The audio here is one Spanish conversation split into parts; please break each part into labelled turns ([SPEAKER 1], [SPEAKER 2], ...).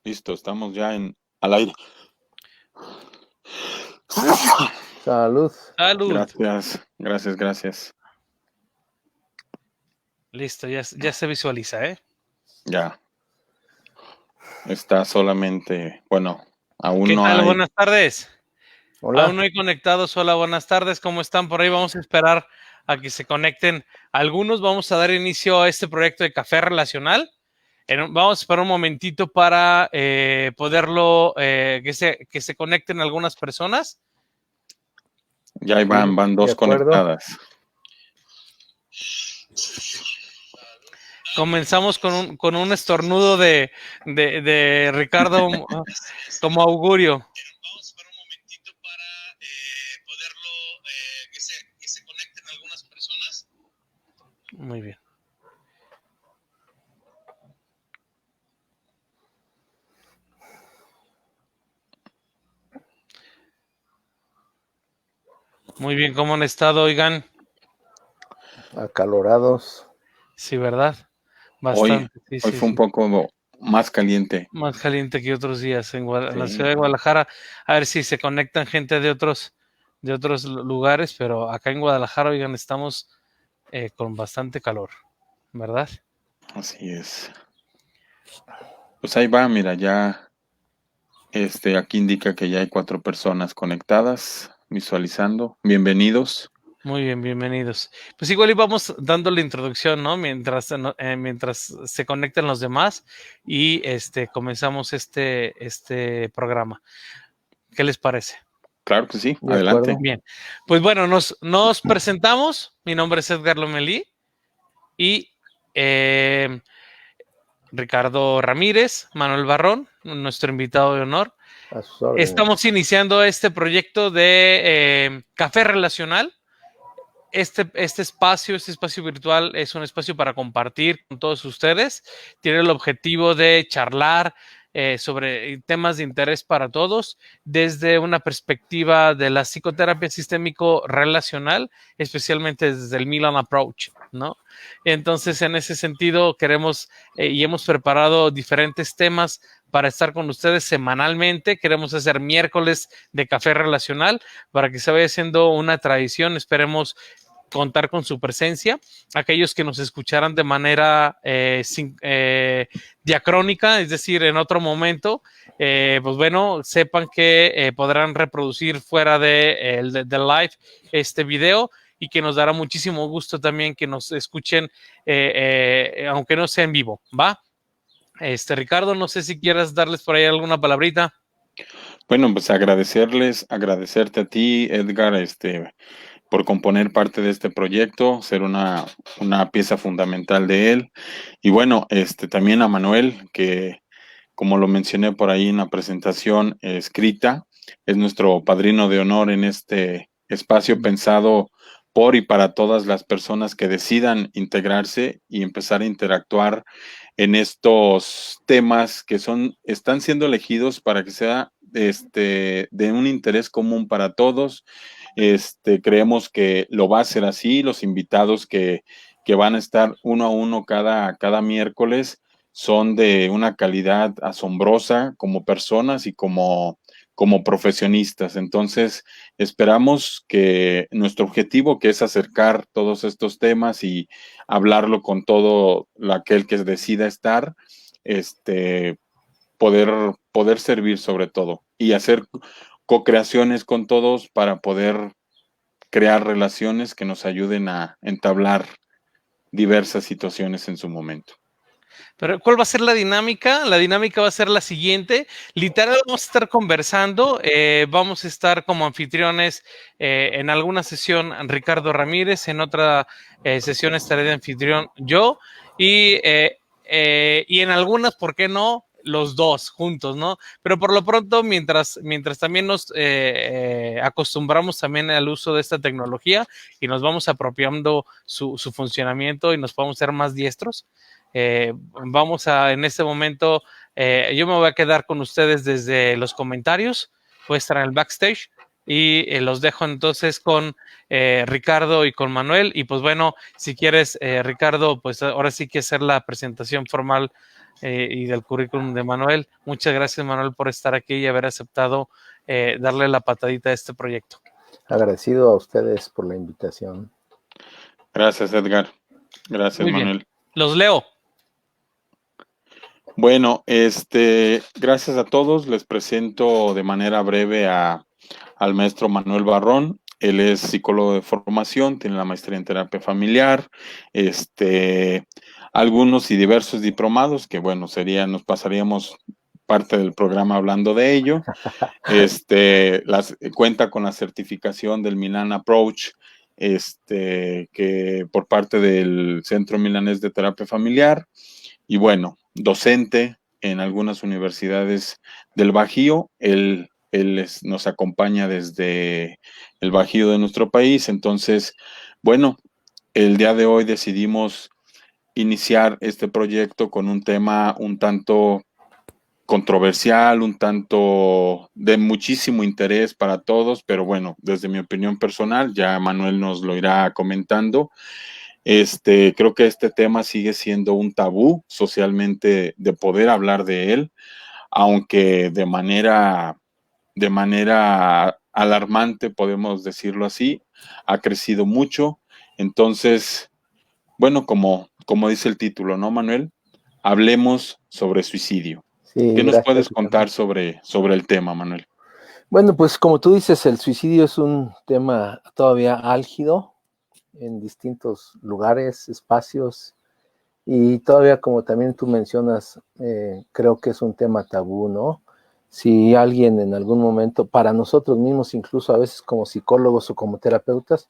[SPEAKER 1] Listo, estamos ya al aire.
[SPEAKER 2] Salud.
[SPEAKER 3] Salud.
[SPEAKER 1] Gracias.
[SPEAKER 3] Listo, ya se visualiza, ¿eh?
[SPEAKER 1] Ya. Está solamente, bueno, aún
[SPEAKER 3] ¿Qué
[SPEAKER 1] no
[SPEAKER 3] tal?
[SPEAKER 1] hay.
[SPEAKER 3] Buenas tardes.
[SPEAKER 2] Hola.
[SPEAKER 3] Aún no hay conectados. Hola, buenas tardes. ¿Cómo están por ahí? Vamos a esperar a que se conecten algunos. Vamos a dar inicio a este proyecto de café relacional. Vamos a esperar un momentito para poderlo, que se conecten algunas personas.
[SPEAKER 1] Ya ahí van
[SPEAKER 2] De
[SPEAKER 1] dos
[SPEAKER 2] acuerdo.
[SPEAKER 1] conectadas.
[SPEAKER 3] Comenzamos con un estornudo de Ricardo como augurio. Vamos a esperar un momentito para poderlo, que se conecten algunas personas. Muy bien. Muy bien, ¿cómo han estado, oigan?
[SPEAKER 2] Acalorados.
[SPEAKER 3] Sí, ¿verdad?
[SPEAKER 1] Hoy
[SPEAKER 3] Bastante,
[SPEAKER 1] fue un poco más caliente.
[SPEAKER 3] más caliente que otros días en la
[SPEAKER 1] Sí.
[SPEAKER 3] ciudad de Guadalajara. A ver si se conectan gente de otros lugares, pero acá en Guadalajara, oigan, estamos con bastante calor, ¿verdad?
[SPEAKER 1] Así es. Pues ahí va, mira, ya aquí indica que ya hay 4 personas conectadas, visualizando. Bienvenidos.
[SPEAKER 3] Muy bien, bienvenidos. Pues igual íbamos dando la introducción, ¿no? Mientras se conectan los demás y comenzamos este programa. ¿Qué les parece?
[SPEAKER 1] Claro que sí,
[SPEAKER 2] De
[SPEAKER 1] adelante.
[SPEAKER 2] acuerdo.
[SPEAKER 3] Bien, pues bueno, nos presentamos. Mi nombre es Edgar Lomelí y Ricardo Ramírez, Manuel Barrón, nuestro invitado de honor.
[SPEAKER 2] A sus órdenes.
[SPEAKER 3] Estamos iniciando este proyecto de café relacional. Este espacio virtual es un espacio para compartir con todos ustedes. Tiene el objetivo de charlar sobre temas de interés para todos desde una perspectiva de la psicoterapia sistémico relacional, especialmente desde el Milan Approach, ¿no? Entonces, en ese sentido, queremos y hemos preparado diferentes temas para estar con ustedes semanalmente. Queremos hacer miércoles de café relacional para que se vaya haciendo una tradición. Esperemos contar con su presencia. Aquellos que nos escucharan de manera diacrónica, es decir, en otro momento, pues bueno, sepan que podrán reproducir fuera de live este video y que nos dará muchísimo gusto también que nos escuchen, aunque no sea en vivo, ¿va? Ricardo, no sé si quieras darles por ahí alguna palabrita.
[SPEAKER 1] Bueno, pues agradecerte a ti, Edgar, por componer parte de este proyecto, ser una pieza fundamental de él. Y bueno, también a Manuel, que como lo mencioné por ahí en la presentación escrita, es nuestro padrino de honor en este espacio pensado por y para todas las personas que decidan integrarse y empezar a interactuar en estos temas que están siendo elegidos para que sea de un interés común para todos. Creemos que lo va a ser así. Los invitados que van a estar uno a uno cada miércoles son de una calidad asombrosa como personas y como profesionistas. Entonces, esperamos que nuestro objetivo, que es acercar todos estos temas y hablarlo con todo aquel que decida estar, poder servir sobre todo y hacer co-creaciones con todos para poder crear relaciones que nos ayuden a entablar diversas situaciones en su momento.
[SPEAKER 3] Pero ¿cuál va a ser la dinámica? La dinámica va a ser la siguiente. Literal, vamos a estar conversando, vamos a estar como anfitriones en alguna sesión Ricardo Ramírez, en otra sesión estaré de anfitrión yo y en algunas, ¿por qué no? Los dos juntos, ¿no? Pero por lo pronto, mientras también nos acostumbramos también al uso de esta tecnología y nos vamos apropiando su funcionamiento y nos podemos ser más diestros, vamos a, en este momento, yo me voy a quedar con ustedes desde los comentarios, voy a estar en el backstage y los dejo entonces con Ricardo y con Manuel. Y pues bueno, si quieres, Ricardo, pues ahora sí que hacer la presentación formal y del currículum de Manuel. Muchas gracias, Manuel, por estar aquí y haber aceptado darle la patadita a este proyecto.
[SPEAKER 2] Agradecido a ustedes por la invitación.
[SPEAKER 1] Gracias, Edgar. Gracias,
[SPEAKER 3] Muy bien.
[SPEAKER 1] Manuel.
[SPEAKER 3] Los leo.
[SPEAKER 1] Bueno, gracias a todos. Les presento de manera breve al maestro Manuel Barrón. Él es psicólogo de formación, tiene la maestría en terapia familiar, algunos y diversos diplomados, que bueno, nos pasaríamos parte del programa hablando de ello. Cuenta con la certificación del Milan Approach, que por parte del Centro Milanés de Terapia Familiar, y bueno, docente en algunas universidades del Bajío. Él nos acompaña desde el Bajío de nuestro país. Entonces, bueno, el día de hoy decidimos iniciar este proyecto con un tema un tanto controversial, un tanto de muchísimo interés para todos, pero bueno, desde mi opinión personal, ya Manuel nos lo irá comentando. Creo que este tema sigue siendo un tabú socialmente de poder hablar de él, aunque de manera alarmante, podemos decirlo así, ha crecido mucho. Entonces, bueno, como dice el título, ¿no, Manuel? Hablemos sobre suicidio.
[SPEAKER 2] Sí,
[SPEAKER 1] ¿Qué nos
[SPEAKER 2] gracias.
[SPEAKER 1] puedes contar sobre el tema, Manuel?
[SPEAKER 2] Bueno, pues como tú dices, el suicidio es un tema todavía álgido en distintos lugares, espacios, y todavía, como también tú mencionas, creo que es un tema tabú, ¿no? Si alguien en algún momento, para nosotros mismos, incluso a veces como psicólogos o como terapeutas,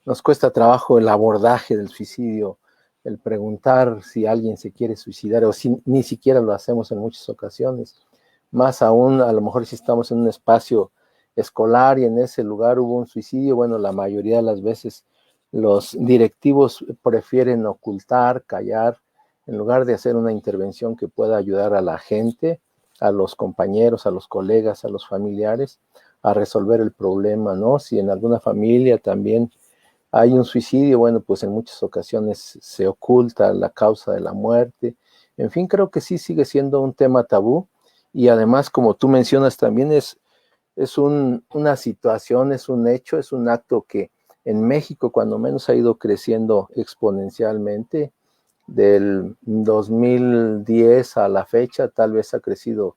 [SPEAKER 2] nos cuesta trabajo el abordaje del suicidio, el preguntar si alguien se quiere suicidar, o si ni siquiera lo hacemos en muchas ocasiones. Más aún, a lo mejor si estamos en un espacio escolar y en ese lugar hubo un suicidio, bueno, la mayoría de las veces los directivos prefieren ocultar, callar, en lugar de hacer una intervención que pueda ayudar a la gente, a los compañeros, a los colegas, a los familiares, a resolver el problema, ¿no? Si en alguna familia también hay un suicidio, bueno, pues en muchas ocasiones se oculta la causa de la muerte. En fin, creo que sí sigue siendo un tema tabú, y además, como tú mencionas, también es una situación, es un hecho, es un acto que en México cuando menos ha ido creciendo exponencialmente. Del 2010 a la fecha tal vez ha crecido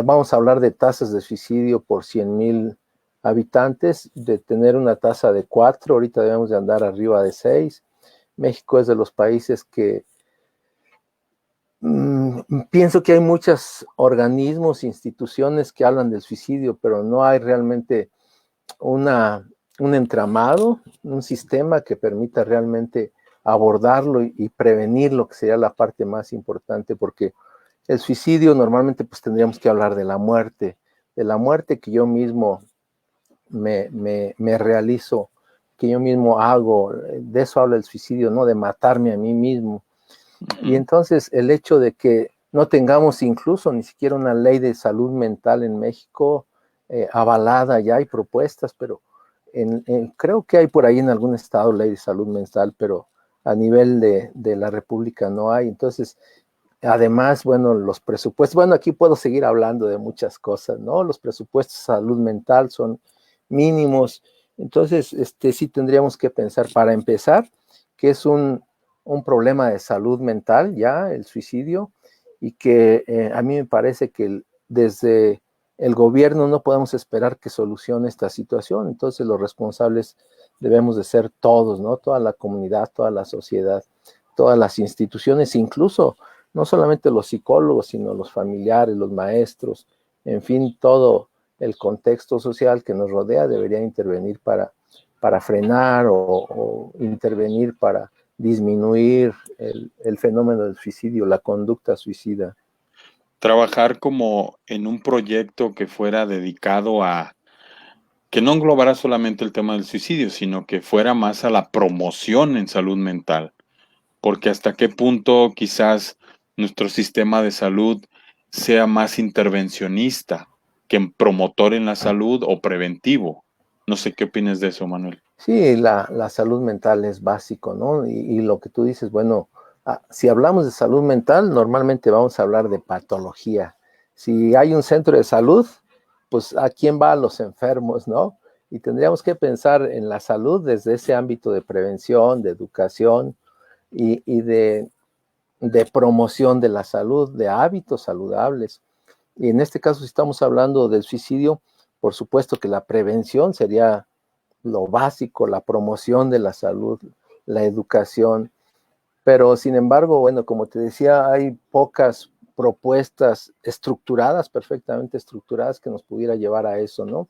[SPEAKER 2] vamos a hablar de tasas de suicidio por 100,000 habitantes, de tener una tasa de 4, ahorita debemos de andar arriba de 6. México es de los países que pienso que hay muchos organismos, instituciones que hablan del suicidio, pero no hay realmente un entramado, un sistema que permita realmente abordarlo y prevenirlo, que sería la parte más importante, porque el suicidio normalmente pues tendríamos que hablar de la muerte que yo mismo me realizo, que yo mismo hago. De eso habla el suicidio, ¿no? De matarme a mí mismo. Y entonces el hecho de que no tengamos incluso ni siquiera una ley de salud mental en México avalada, ya hay propuestas, pero creo que hay por ahí en algún estado ley de salud mental, pero a nivel de la República no hay. Entonces, además, bueno, los presupuestos, bueno, aquí puedo seguir hablando de muchas cosas, ¿no? Los presupuestos de salud mental son mínimos. Entonces, sí tendríamos que pensar, para empezar, que es un problema de salud mental ya, el suicidio, y que a mí me parece que desde el gobierno no podemos esperar que solucione esta situación. Entonces los responsables debemos de ser todos, ¿no? Toda la comunidad, toda la sociedad, todas las instituciones, incluso no solamente los psicólogos, sino los familiares, los maestros, en fin, todo el contexto social que nos rodea debería intervenir para frenar o intervenir para disminuir el fenómeno del suicidio, la conducta suicida.
[SPEAKER 1] Trabajar como en un proyecto que fuera dedicado a, que no englobara solamente el tema del suicidio, sino que fuera más a la promoción en salud mental, porque hasta qué punto quizás nuestro sistema de salud sea más intervencionista que promotor en la salud o preventivo. No sé qué opinas de eso, Manuel.
[SPEAKER 2] Sí, la salud mental es básico, ¿no? Y lo que tú dices, bueno, Si hablamos de salud mental, normalmente vamos a hablar de patología. Si hay un centro de salud, pues ¿a quién va? A los enfermos, ¿no? Y tendríamos que pensar en la salud desde ese ámbito de prevención, de educación y de promoción de la salud, de hábitos saludables. Y en este caso, si estamos hablando del suicidio, por supuesto que la prevención sería lo básico, la promoción de la salud, la educación. Pero sin embargo, bueno, como te decía, hay pocas propuestas estructuradas, perfectamente estructuradas, que nos pudiera llevar a eso, ¿no?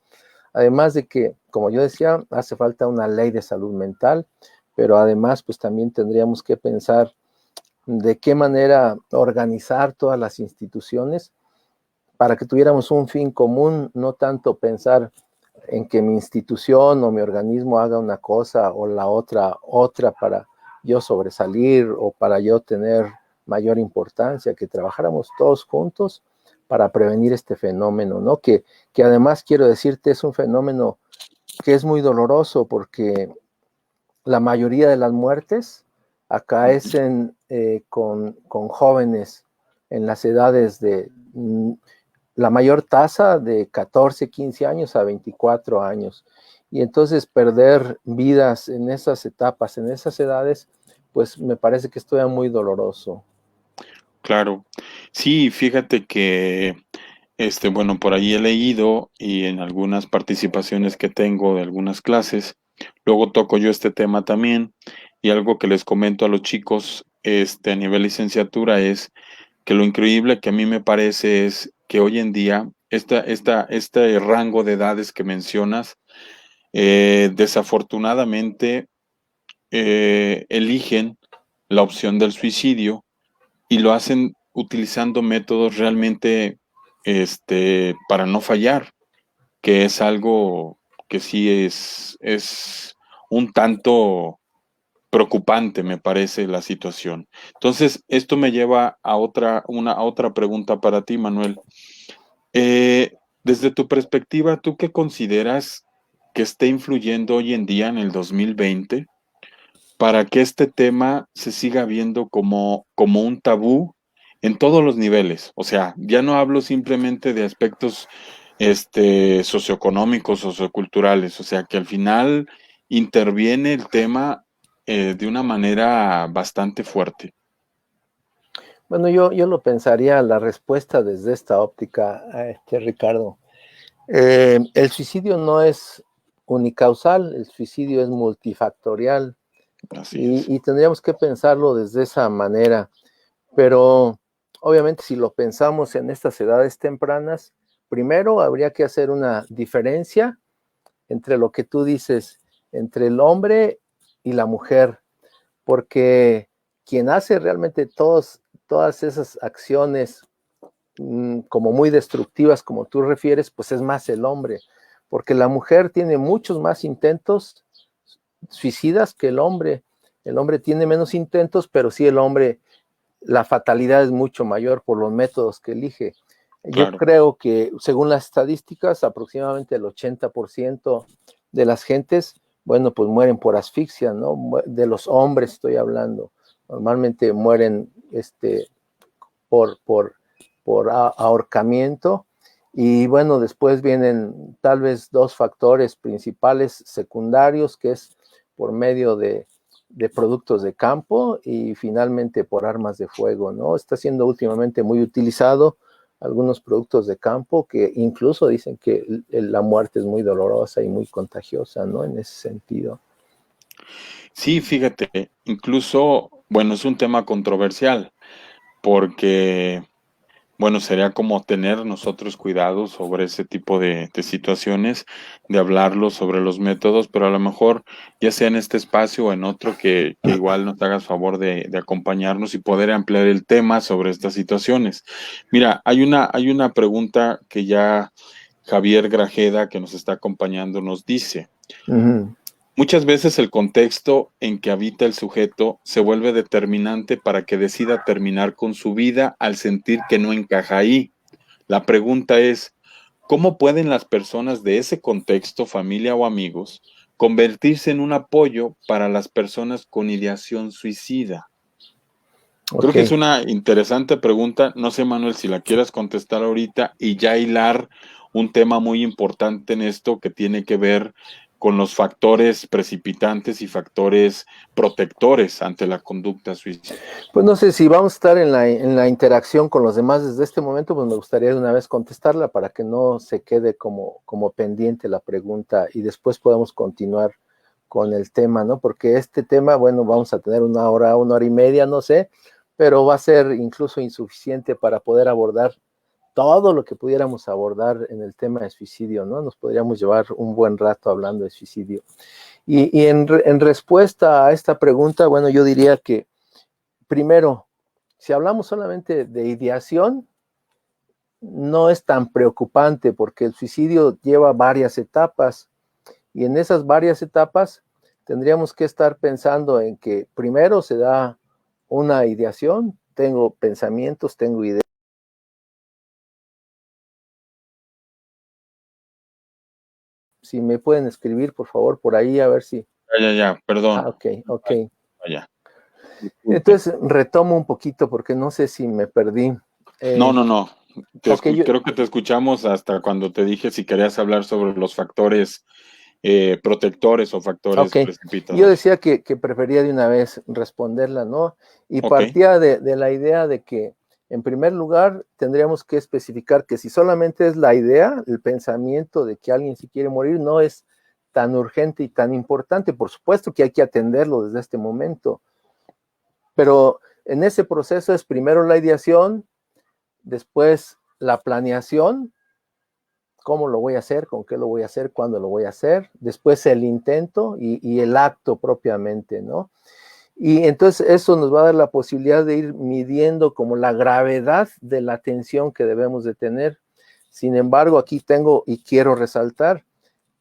[SPEAKER 2] Además de que, como yo decía, hace falta una ley de salud mental, pero además, pues también tendríamos que pensar de qué manera organizar todas las instituciones para que tuviéramos un fin común, no tanto pensar en que mi institución o mi organismo haga una cosa o la otra para yo sobresalir o para yo tener mayor importancia, que trabajáramos todos juntos para prevenir este fenómeno, ¿no? Que además quiero decirte, es un fenómeno que es muy doloroso porque la mayoría de las muertes acaecen con jóvenes en las edades de la mayor tasa de 14, 15 años a 24 años. Y entonces perder vidas en esas etapas, en esas edades, pues me parece que esto es muy doloroso.
[SPEAKER 1] Claro. Sí, fíjate que, bueno, por ahí he leído y en algunas participaciones que tengo de algunas clases, luego toco yo este tema también y algo que les comento a los chicos, a nivel licenciatura es que lo increíble que a mí me parece es que hoy en día este rango de edades que mencionas, desafortunadamente eligen la opción del suicidio y lo hacen utilizando métodos realmente para no fallar, que es algo que sí es un tanto preocupante, me parece la situación. Entonces, esto me lleva a otra pregunta para ti, Manuel. Eh, Desde tu perspectiva, ¿tú qué consideras que esté influyendo hoy en día en el 2020 para que este tema se siga viendo como un tabú en todos los niveles? O sea, ya no hablo simplemente de aspectos socioeconómicos, socioculturales, o sea, que al final interviene el tema de una manera bastante fuerte.
[SPEAKER 2] Bueno, yo lo pensaría la respuesta desde esta óptica, Ricardo. El suicidio no es unicausal, el suicidio es multifactorial
[SPEAKER 1] Así es.
[SPEAKER 2] y tendríamos que pensarlo desde esa manera. Pero obviamente si lo pensamos en estas edades tempranas, primero habría que hacer una diferencia entre lo que tú dices, entre el hombre y la mujer, porque quien hace realmente todas esas acciones como muy destructivas, como tú refieres, pues es más el hombre, porque la mujer tiene muchos más intentos suicidas que el hombre. El hombre tiene menos intentos, pero sí el hombre, la fatalidad es mucho mayor por los métodos que elige. Yo
[SPEAKER 1] Claro,
[SPEAKER 2] creo que, según las estadísticas, aproximadamente el 80% de las gentes, bueno, pues mueren por asfixia, ¿no? De los hombres estoy hablando. Normalmente mueren por, por, por ahorcamiento. Y bueno, después vienen tal vez dos factores principales secundarios, que es por medio de productos de campo y finalmente por armas de fuego, ¿no? Está siendo últimamente muy utilizado algunos productos de campo que incluso dicen que la muerte es muy dolorosa y muy contagiosa, ¿no? En ese sentido.
[SPEAKER 1] sí, fíjate, incluso, bueno, es un tema controversial porque, bueno, sería como tener nosotros cuidado sobre ese tipo de situaciones, de hablarlo sobre los métodos, pero a lo mejor, ya sea en este espacio o en otro, que igual nos hagas favor de acompañarnos y poder ampliar el tema sobre estas situaciones. Mira, hay una pregunta que ya Javier Grajeda, que nos está acompañando, nos dice.
[SPEAKER 2] Ujú.
[SPEAKER 1] Muchas veces el contexto en que habita el sujeto se vuelve determinante para que decida terminar con su vida al sentir que no encaja ahí. La pregunta es, ¿cómo pueden las personas de ese contexto, familia o amigos, convertirse en un apoyo para las personas con ideación suicida? Creo que es
[SPEAKER 2] Ok.
[SPEAKER 1] una interesante pregunta. No sé, Manuel, si la quieras contestar ahorita y ya hilar un tema muy importante en esto que tiene que ver con los factores precipitantes y factores protectores ante la conducta suicida.
[SPEAKER 2] Pues no sé si vamos a estar en la interacción con los demás desde este momento, pues me gustaría de una vez contestarla para que no se quede como pendiente la pregunta y después podemos continuar con el tema, ¿no? Porque este tema, bueno, vamos a tener una hora y media, no sé, pero va a ser incluso insuficiente para poder abordar todo lo que pudiéramos abordar en el tema de suicidio, ¿no? Nos podríamos llevar un buen rato hablando de suicidio. Y en respuesta a esta pregunta, bueno, yo diría que primero, si hablamos solamente de ideación, no es tan preocupante porque el suicidio lleva varias etapas y en esas varias etapas tendríamos que estar pensando en que primero se da una ideación, tengo pensamientos, tengo ideas. Si me pueden escribir, por favor, por ahí, a ver si...
[SPEAKER 1] Perdón.
[SPEAKER 2] Ok, ok.
[SPEAKER 1] Ya, disculpe.
[SPEAKER 2] Entonces retomo un poquito porque no sé si me perdí.
[SPEAKER 1] No,
[SPEAKER 2] Eh,
[SPEAKER 1] no, no.
[SPEAKER 2] ok,
[SPEAKER 1] Creo que te escuchamos hasta cuando te dije si querías hablar sobre los factores protectores o factores
[SPEAKER 2] ok, yo
[SPEAKER 1] precipitadores.
[SPEAKER 2] decía que prefería de una vez responderla, ¿no? Y
[SPEAKER 1] Ok,
[SPEAKER 2] partía de la idea de que, en primer lugar, tendríamos que especificar que si solamente es la idea, el pensamiento de que alguien se quiere morir, no es tan urgente y tan importante. Por supuesto que hay que atenderlo desde este momento, pero en ese proceso es primero la ideación, después la planeación, cómo lo voy a hacer, con qué lo voy a hacer, cuándo lo voy a hacer, después el intento y el acto propiamente, ¿no? Y entonces eso nos va a dar la posibilidad de ir midiendo como la gravedad de la tensión que debemos de tener. Sin embargo, aquí tengo y quiero resaltar,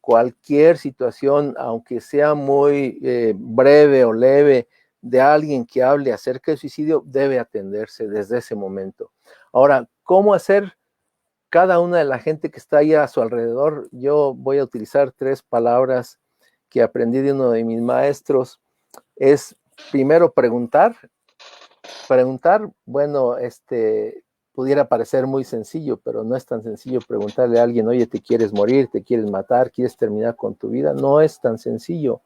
[SPEAKER 2] cualquier situación, aunque sea muy breve o leve, de alguien que hable acerca del suicidio, debe atenderse desde ese momento. Ahora, ¿cómo hacer cada una de la gente que está ahí a su alrededor? Yo voy a utilizar 3 palabras que aprendí de uno de mis maestros. Es primero preguntar, bueno, pudiera parecer muy sencillo, pero no es tan sencillo preguntarle a alguien, oye, ¿te quieres morir? ¿Te quieres matar? ¿Quieres terminar con tu vida? No es tan sencillo.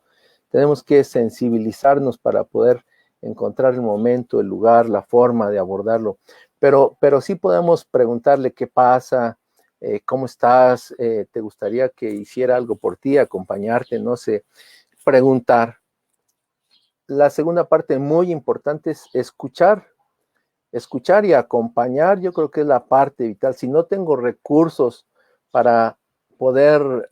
[SPEAKER 2] Tenemos que sensibilizarnos para poder encontrar el momento, el lugar, la forma de abordarlo. Pero sí podemos preguntarle qué pasa, cómo estás, te gustaría que hiciera algo por ti, acompañarte, no sé, preguntar. La segunda parte muy importante es escuchar y acompañar. Yo creo que es la parte vital. Si no tengo recursos para poder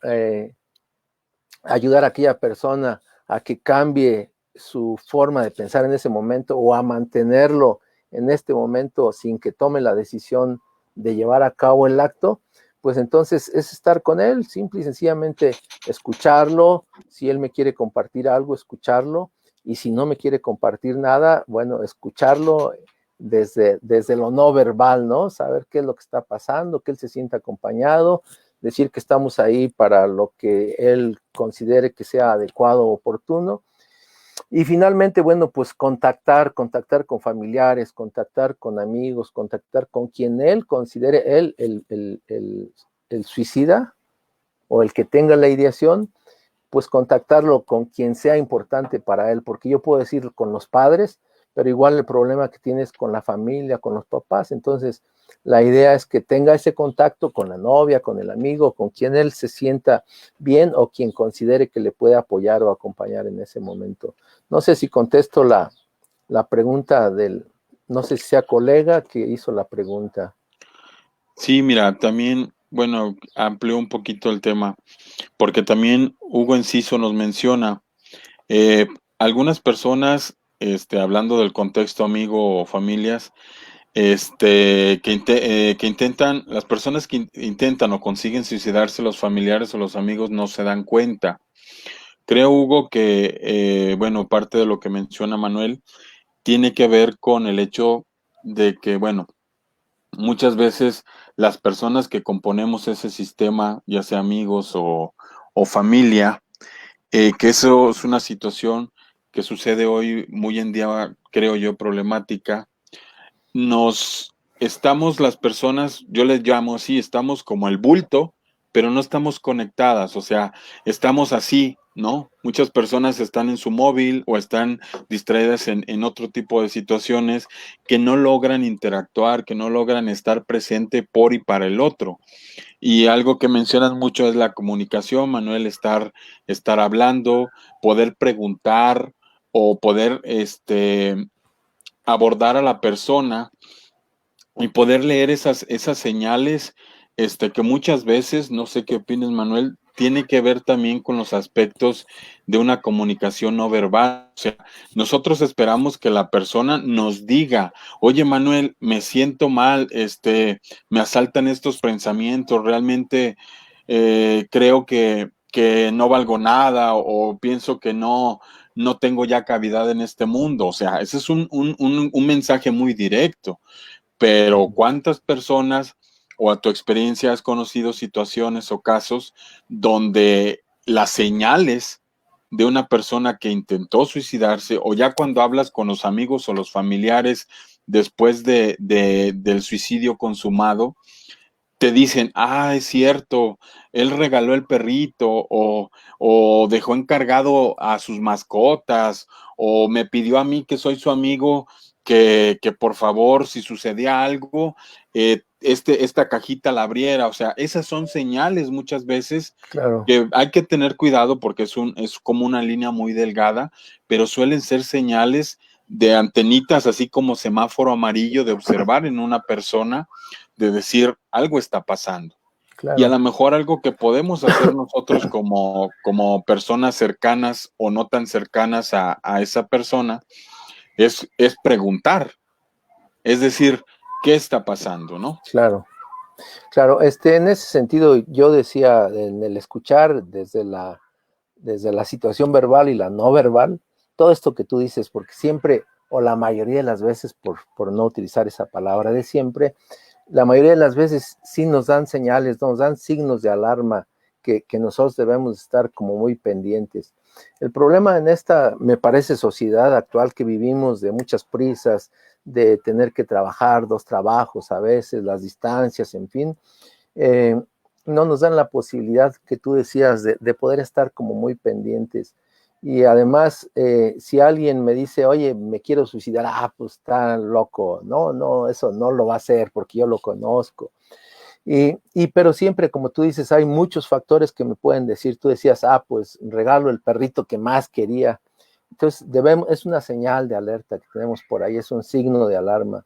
[SPEAKER 2] ayudar a aquella persona a que cambie su forma de pensar en ese momento o a mantenerlo en este momento sin que tome la decisión de llevar a cabo el acto, pues entonces es estar con él, simple y sencillamente escucharlo. Si él me quiere compartir algo, escucharlo, y si no me quiere compartir nada, bueno, escucharlo desde lo no verbal, ¿no? Saber qué es lo que está pasando, que él se sienta acompañado, decir que estamos ahí para lo que él considere que sea adecuado o oportuno. Y finalmente, bueno, pues contactar con familiares, contactar con amigos, contactar con quien él considere, él, el suicida o el que tenga la ideación, pues contactarlo con quien sea importante para él, porque yo puedo decir con los padres, pero igual el problema que tienes con la familia, con los papás. Entonces, la idea es que tenga ese contacto con la novia, con el amigo, con quien él se sienta bien o quien considere que le puede apoyar o acompañar en ese momento. No sé si contesto la pregunta no sé si sea colega que hizo la pregunta.
[SPEAKER 1] Sí, mira, también, bueno, amplió un poquito el tema, porque también Hugo Enciso nos menciona, eh, algunas personas, hablando del contexto amigo o familias, que intentan, las personas que intentan o consiguen suicidarse, los familiares o los amigos no se dan cuenta. Creo, Hugo, que, bueno, parte de lo que menciona Manuel tiene que ver con el hecho de que, bueno, muchas veces las personas que componemos ese sistema, ya sea amigos o familia, que eso es una situación que sucede hoy, muy en día, creo yo, problemática, estamos las personas, yo les llamo así, estamos como el bulto, pero no estamos conectadas, o sea, estamos así, ¿no? Muchas personas están en su móvil o están distraídas en otro tipo de situaciones que no logran interactuar, que no logran estar presente por y para el otro. Y algo que mencionas mucho es la comunicación, Manuel, estar hablando, poder preguntar o poder abordar a la persona y poder leer esas señales, que muchas veces, no sé qué opinas, Manuel, tiene que ver también con los aspectos de una comunicación no verbal. O sea, nosotros esperamos que la persona nos diga, oye, Manuel, me siento mal, me asaltan estos pensamientos, realmente creo que no valgo nada o pienso que no tengo ya cavidad en este mundo. O sea, ese es un mensaje muy directo. Pero ¿cuántas personas o a tu experiencia has conocido situaciones o casos donde las señales de una persona que intentó suicidarse o ya cuando hablas con los amigos o los familiares después del suicidio consumado, te dicen, es cierto, él regaló el perrito o dejó encargado a sus mascotas o me pidió a mí que soy su amigo que por favor, si sucedía algo, esta cajita la abriera? O sea, esas son señales muchas veces
[SPEAKER 2] Claro,
[SPEAKER 1] que hay que tener cuidado porque es como una línea muy delgada, pero suelen ser señales de antenitas, así como semáforo amarillo de observar en una persona, de decir algo está pasando. Y a
[SPEAKER 2] claro.
[SPEAKER 1] lo mejor algo que podemos hacer nosotros como personas cercanas o no tan cercanas a esa persona es preguntar, es decir, ¿qué está pasando, no?
[SPEAKER 2] Claro, claro. En ese sentido, yo decía en el escuchar desde la situación verbal y la no verbal, todo esto que tú dices, porque siempre, o la mayoría de las veces, por no utilizar esa palabra de siempre, la mayoría de las veces sí nos dan señales, nos dan signos de alarma que nosotros debemos estar como muy pendientes. El problema en esta, me parece, sociedad actual que vivimos de muchas prisas, de tener que trabajar 2 trabajos a veces, las distancias, en fin, eh, no nos dan la posibilidad que tú decías de poder estar como muy pendientes. Y además, si alguien me dice, oye, me quiero suicidar, pues está loco. No, no, eso no lo va a hacer porque yo lo conozco. Pero siempre, como tú dices, hay muchos factores que me pueden decir. Tú decías, pues regalo el perrito que más quería. Entonces, es una señal de alerta que tenemos por ahí, es un signo de alarma.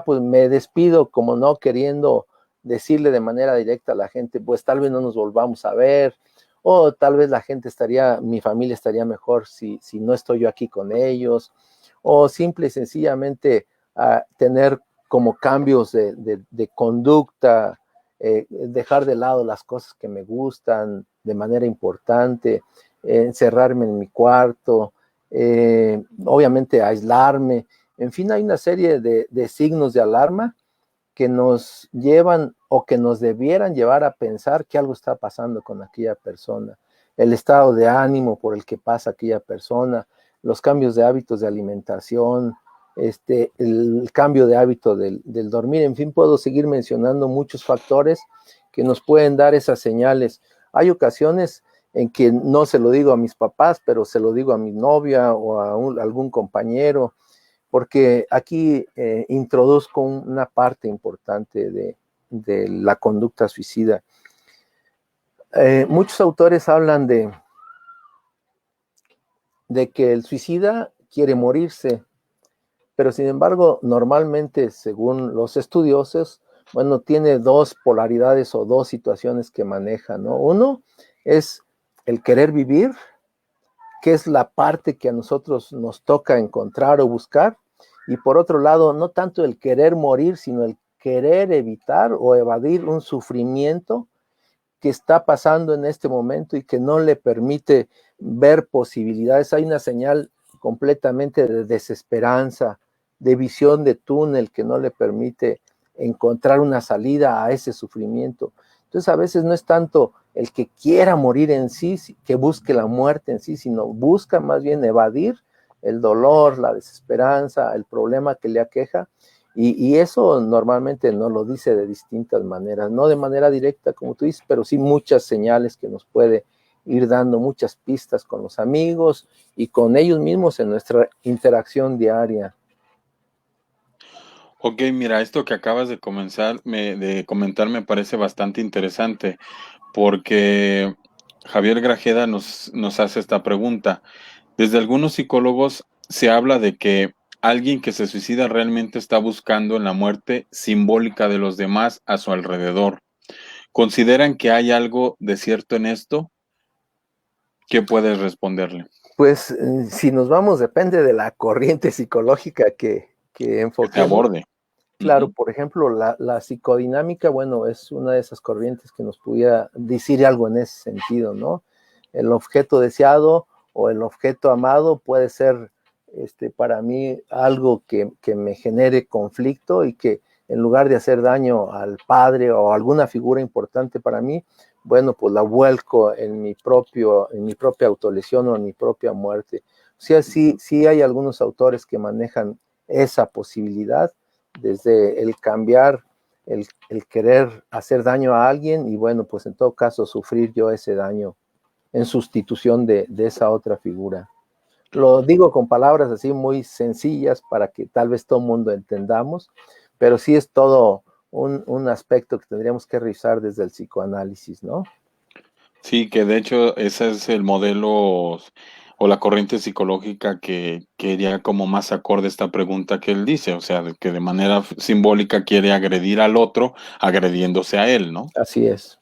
[SPEAKER 2] Pues me despido como no queriendo decirle de manera directa a la gente, pues tal vez no nos volvamos a ver, o tal vez mi familia estaría mejor si no estoy yo aquí con ellos, o simple y sencillamente tener como cambios de conducta, dejar de lado las cosas que me gustan de manera importante, encerrarme en mi cuarto, obviamente aislarme. En fin, hay una serie de signos de alarma que nos llevan o que nos debieran llevar a pensar que algo está pasando con aquella persona, el estado de ánimo por el que pasa aquella persona, los cambios de hábitos de alimentación, el cambio de hábito del dormir. En fin, puedo seguir mencionando muchos factores que nos pueden dar esas señales. Hay ocasiones en que no se lo digo a mis papás, pero se lo digo a mi novia o a algún compañero, porque aquí introduzco una parte importante de la conducta suicida. Muchos autores hablan de que el suicida quiere morirse, pero sin embargo, normalmente, según los estudiosos, bueno, tiene 2 polaridades o 2 situaciones que maneja, ¿no? Uno es el querer vivir, que es la parte que a nosotros nos toca encontrar o buscar, y por otro lado, no tanto el querer morir, sino el querer evitar o evadir un sufrimiento que está pasando en este momento y que no le permite ver posibilidades. Hay una señal completamente de desesperanza, de visión de túnel que no le permite encontrar una salida a ese sufrimiento. Entonces, a veces no es tanto el que quiera morir en sí, que busque la muerte en sí, sino busca más bien evadir el dolor, la desesperanza, el problema que le aqueja, Y eso normalmente nos lo dice de distintas maneras, no de manera directa como tú dices, pero sí muchas señales que nos puede ir dando, muchas pistas con los amigos y con ellos mismos en nuestra interacción diaria.
[SPEAKER 1] Ok, mira, esto que acabas de de comentar me parece bastante interesante, porque Javier Grajeda nos hace esta pregunta. Desde algunos psicólogos se habla de que alguien que se suicida realmente está buscando en la muerte simbólica de los demás a su alrededor. ¿Consideran que hay algo de cierto en esto? ¿Qué puedes responderle?
[SPEAKER 2] Pues si nos vamos, depende de la corriente psicológica que
[SPEAKER 1] Que se
[SPEAKER 2] enfoquemos.
[SPEAKER 1] aborde.
[SPEAKER 2] Claro,
[SPEAKER 1] Ujú.
[SPEAKER 2] por ejemplo, la psicodinámica, bueno, es una de esas corrientes que nos pudiera decir algo en ese sentido, ¿no? El objeto deseado o el objeto amado puede ser para mí algo que me genere conflicto y que en lugar de hacer daño al padre o alguna figura importante para mí, bueno, pues la vuelco en mi propia autolesión o en mi propia muerte. O sea, sí hay algunos autores que manejan esa posibilidad desde el cambiar, el querer hacer daño a alguien y bueno, pues en todo caso sufrir yo ese daño en sustitución de esa otra figura. Lo digo con palabras así muy sencillas para que tal vez todo el mundo entendamos, pero sí es todo un aspecto que tendríamos que revisar desde el psicoanálisis, ¿no?
[SPEAKER 1] Sí, que de hecho ese es el modelo o la corriente psicológica que iría como más acorde a esta pregunta que él dice, o sea, de que de manera simbólica quiere agredir al otro, agrediéndose a él, ¿no?
[SPEAKER 2] Así es.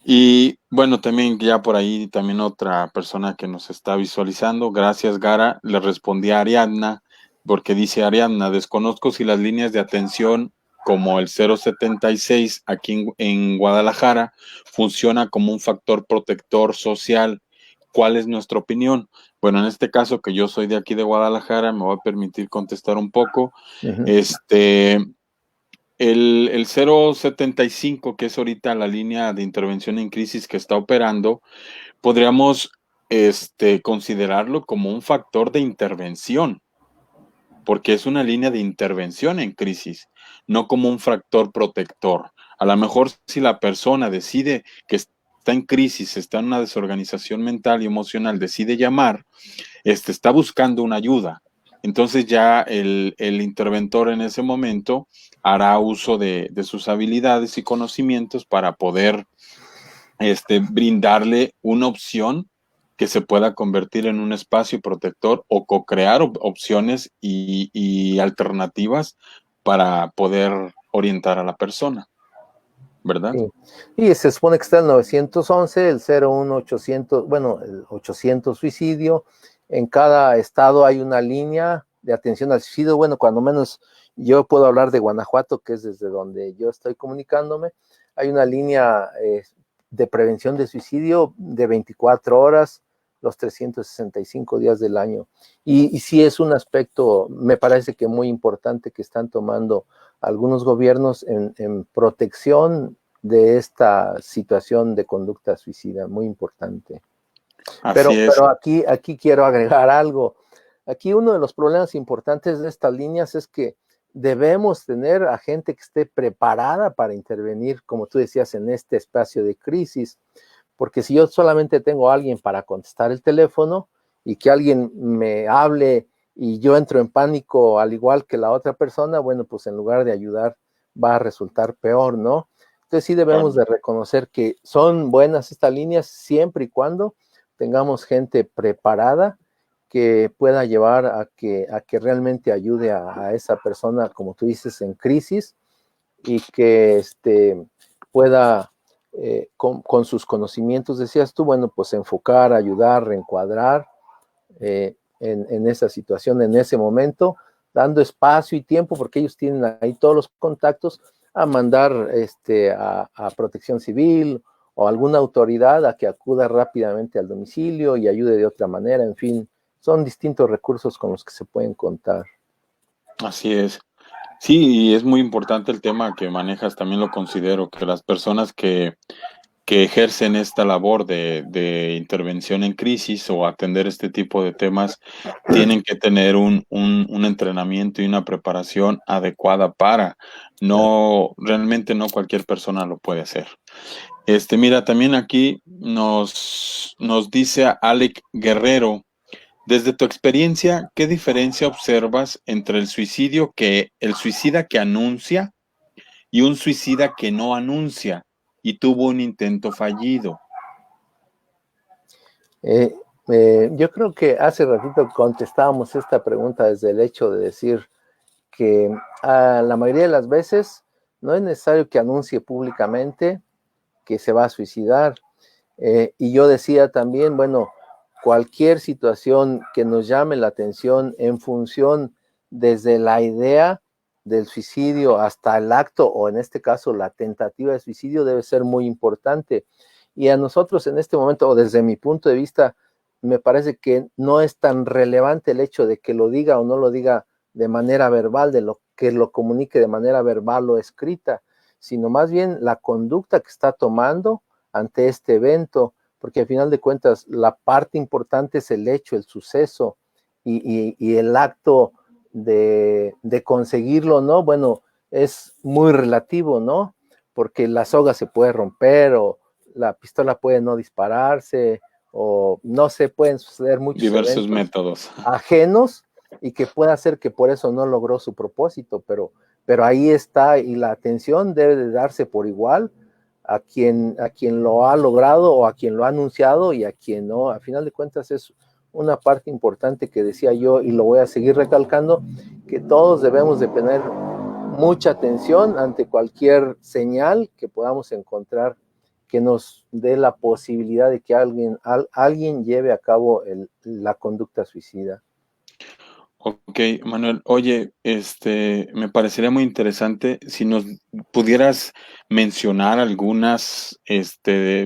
[SPEAKER 1] Y bueno, también ya por ahí también otra persona que nos está visualizando, gracias Gara, le respondí a Ariadna, porque dice Ariadna, desconozco si las líneas de atención como el 076 aquí en Guadalajara funciona como un factor protector social. ¿Cuál es nuestra opinión? Bueno, en este caso que yo soy de aquí de Guadalajara, me voy a permitir contestar un poco.
[SPEAKER 2] Uh-huh.
[SPEAKER 1] Este, el 075, que es ahorita la línea de intervención en crisis que está operando, podríamos considerarlo como un factor de intervención, porque es una línea de intervención en crisis, no como un factor protector. A lo mejor si la persona decide que está en crisis, está en una desorganización mental y emocional, decide llamar, está buscando una ayuda. Entonces ya el interventor en ese momento hará uso de sus habilidades y conocimientos para poder brindarle una opción que se pueda convertir en un espacio protector o co-crear opciones y alternativas para poder orientar a la persona, ¿verdad?
[SPEAKER 2] Sí. Y se supone que está el 911, el 01800, bueno, el 800 suicidio. En cada estado hay una línea de atención al suicidio. Bueno, cuando menos yo puedo hablar de Guanajuato, que es desde donde yo estoy comunicándome. Hay una línea de prevención de suicidio de 24 horas, los 365 días del año. Y sí es un aspecto, me parece que muy importante que están tomando algunos gobiernos en protección de esta situación de conducta suicida, muy importante.
[SPEAKER 1] Así es.
[SPEAKER 2] Pero aquí quiero agregar algo. Aquí uno de los problemas importantes de estas líneas es que debemos tener a gente que esté preparada para intervenir, como tú decías, en este espacio de crisis, porque si yo solamente tengo a alguien para contestar el teléfono y que alguien me hable y yo entro en pánico al igual que la otra persona, bueno, pues en lugar de ayudar va a resultar peor, ¿no? Entonces sí debemos de reconocer que son buenas estas líneas siempre y cuando tengamos gente preparada que pueda llevar a que realmente ayude a esa persona, como tú dices, en crisis y que pueda, con sus conocimientos, decías tú, bueno, pues enfocar, ayudar, reencuadrar en esa situación, en ese momento, dando espacio y tiempo, porque ellos tienen ahí todos los contactos, a mandar a Protección Civil o alguna autoridad a que acuda rápidamente al domicilio y ayude de otra manera, en fin, son distintos recursos con los que se pueden contar.
[SPEAKER 1] Así es. Sí, y es muy importante el tema que manejas, también lo considero, que las personas que que ejercen esta labor de intervención en crisis o atender este tipo de temas tienen que tener un entrenamiento y una preparación adecuada para. No, realmente no cualquier persona lo puede hacer. Mira, también aquí nos dice Alec Guerrero, desde tu experiencia, ¿qué diferencia observas entre el suicida que anuncia y un suicida que no anuncia y tuvo un intento fallido?
[SPEAKER 2] Yo creo que hace ratito contestábamos esta pregunta desde el hecho de decir que la mayoría de las veces no es necesario que anuncie públicamente que se va a suicidar. Y yo decía también, bueno, cualquier situación que nos llame la atención en función desde la idea del suicidio hasta el acto, o en este caso la tentativa de suicidio, debe ser muy importante. Y a nosotros en este momento, o desde mi punto de vista, me parece que no es tan relevante el hecho de que lo diga o no lo diga de manera verbal, de lo que lo comunique de manera verbal o escrita, sino más bien la conducta que está tomando ante este evento, porque al final de cuentas la parte importante es el hecho, el suceso, y el acto de conseguirlo, ¿no? Bueno, es muy relativo, ¿no? Porque la soga se puede romper o la pistola puede no dispararse o no sé, pueden suceder muchos
[SPEAKER 1] Diversos
[SPEAKER 2] eventos
[SPEAKER 1] métodos.
[SPEAKER 2] ajenos y que pueda ser que por eso no logró su propósito, pero ahí está, y la atención debe de darse por igual a quien lo ha logrado o a quien lo ha anunciado y a quien no. A final de cuentas es una parte importante que decía yo y lo voy a seguir recalcando, que todos debemos de tener mucha atención ante cualquier señal que podamos encontrar que nos dé la posibilidad de que alguien lleve a cabo la conducta suicida.
[SPEAKER 1] Ok, Manuel, oye, me parecería muy interesante si nos pudieras mencionar algunas,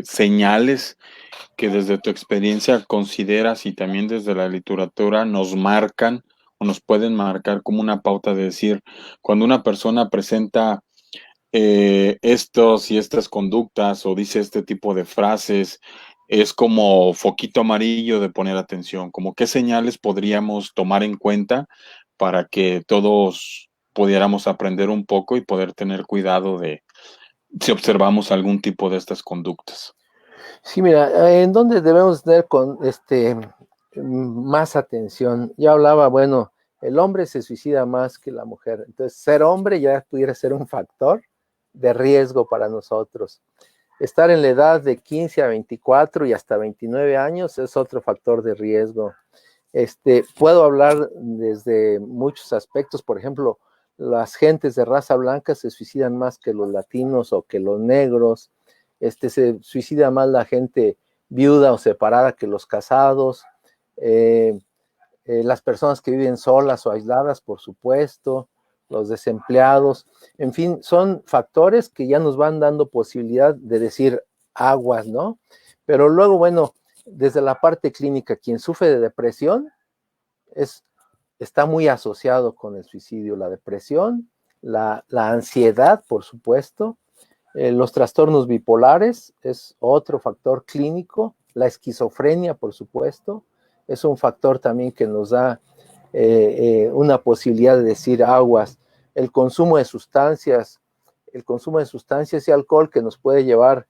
[SPEAKER 1] señales que desde tu experiencia consideras y también desde la literatura nos marcan o nos pueden marcar como una pauta de decir, cuando una persona presenta estos y estas conductas o dice este tipo de frases, es como foquito amarillo de poner atención, como qué señales podríamos tomar en cuenta para que todos pudiéramos aprender un poco y poder tener cuidado de si observamos algún tipo de estas conductas.
[SPEAKER 2] Sí, mira, ¿en dónde debemos tener más atención? Ya hablaba, bueno, el hombre se suicida más que la mujer, entonces ser hombre ya pudiera ser un factor de riesgo para nosotros. Estar en la edad de 15 a 24 y hasta 29 años es otro factor de riesgo. Puedo hablar desde muchos aspectos, por ejemplo, las gentes de raza blanca se suicidan más que los latinos o que los negros. Se suicida más la gente viuda o separada que los casados. Las personas que viven solas o aisladas, por supuesto, los desempleados, en fin, son factores que ya nos van dando posibilidad de decir aguas, ¿no? Pero luego, bueno, desde la parte clínica, quien sufre de depresión está muy asociado con el suicidio, la depresión, la ansiedad, por supuesto, los trastornos bipolares es otro factor clínico, la esquizofrenia, por supuesto, es un factor también que nos da una posibilidad de decir aguas, el consumo de sustancias y alcohol que nos puede llevar.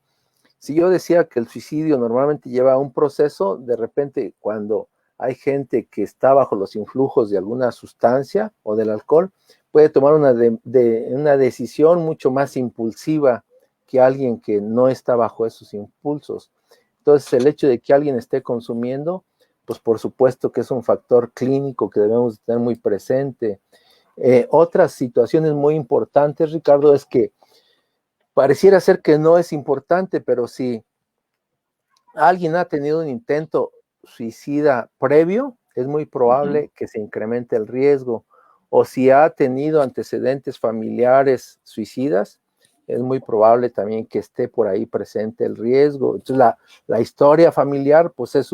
[SPEAKER 2] Si yo decía que el suicidio normalmente lleva a un proceso, de repente cuando hay gente que está bajo los influjos de alguna sustancia o del alcohol, puede tomar una decisión mucho más impulsiva que alguien que no está bajo esos impulsos. Entonces, el hecho de que alguien esté consumiendo, pues por supuesto que es un factor clínico que debemos tener muy presente. Otras situaciones muy importantes, Ricardo, es que pareciera ser que no es importante, pero si alguien ha tenido un intento suicida previo, es muy probable que se incremente el riesgo. O si ha tenido antecedentes familiares suicidas, es muy probable también que esté por ahí presente el riesgo. Entonces, la historia familiar, pues es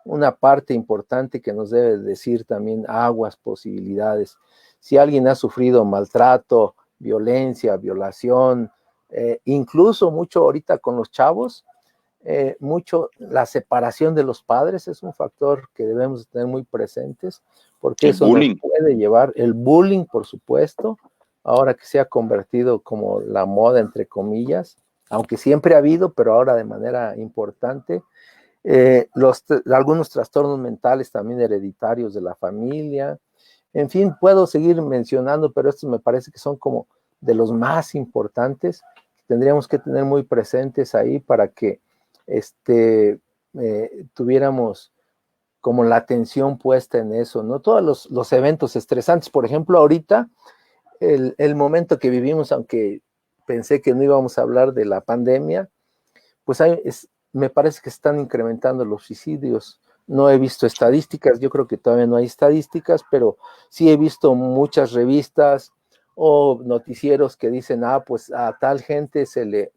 [SPEAKER 2] una parte importante que nos debe decir también aguas, posibilidades. Si alguien ha sufrido maltrato, violencia, violación, incluso mucho ahorita con los chavos, mucho la separación de los padres es un factor que debemos tener muy presentes, porque
[SPEAKER 1] El
[SPEAKER 2] eso
[SPEAKER 1] bullying.
[SPEAKER 2] nos puede llevar, el bullying, por supuesto, ahora que se ha convertido como la moda, entre comillas, aunque siempre ha habido, pero ahora de manera importante. Algunos trastornos mentales también hereditarios de la familia. En fin, puedo seguir mencionando, pero estos me parece que son como de los más importantes. Tendríamos que tener muy presentes ahí para que tuviéramos como la atención puesta en eso, ¿no? Todos los eventos estresantes, por ejemplo, ahorita, el momento que vivimos, aunque pensé que no íbamos a hablar de la pandemia, pues me parece que están incrementando los suicidios. No he visto estadísticas, yo creo que todavía no hay estadísticas, pero sí he visto muchas revistas o noticieros que dicen, pues a tal gente se le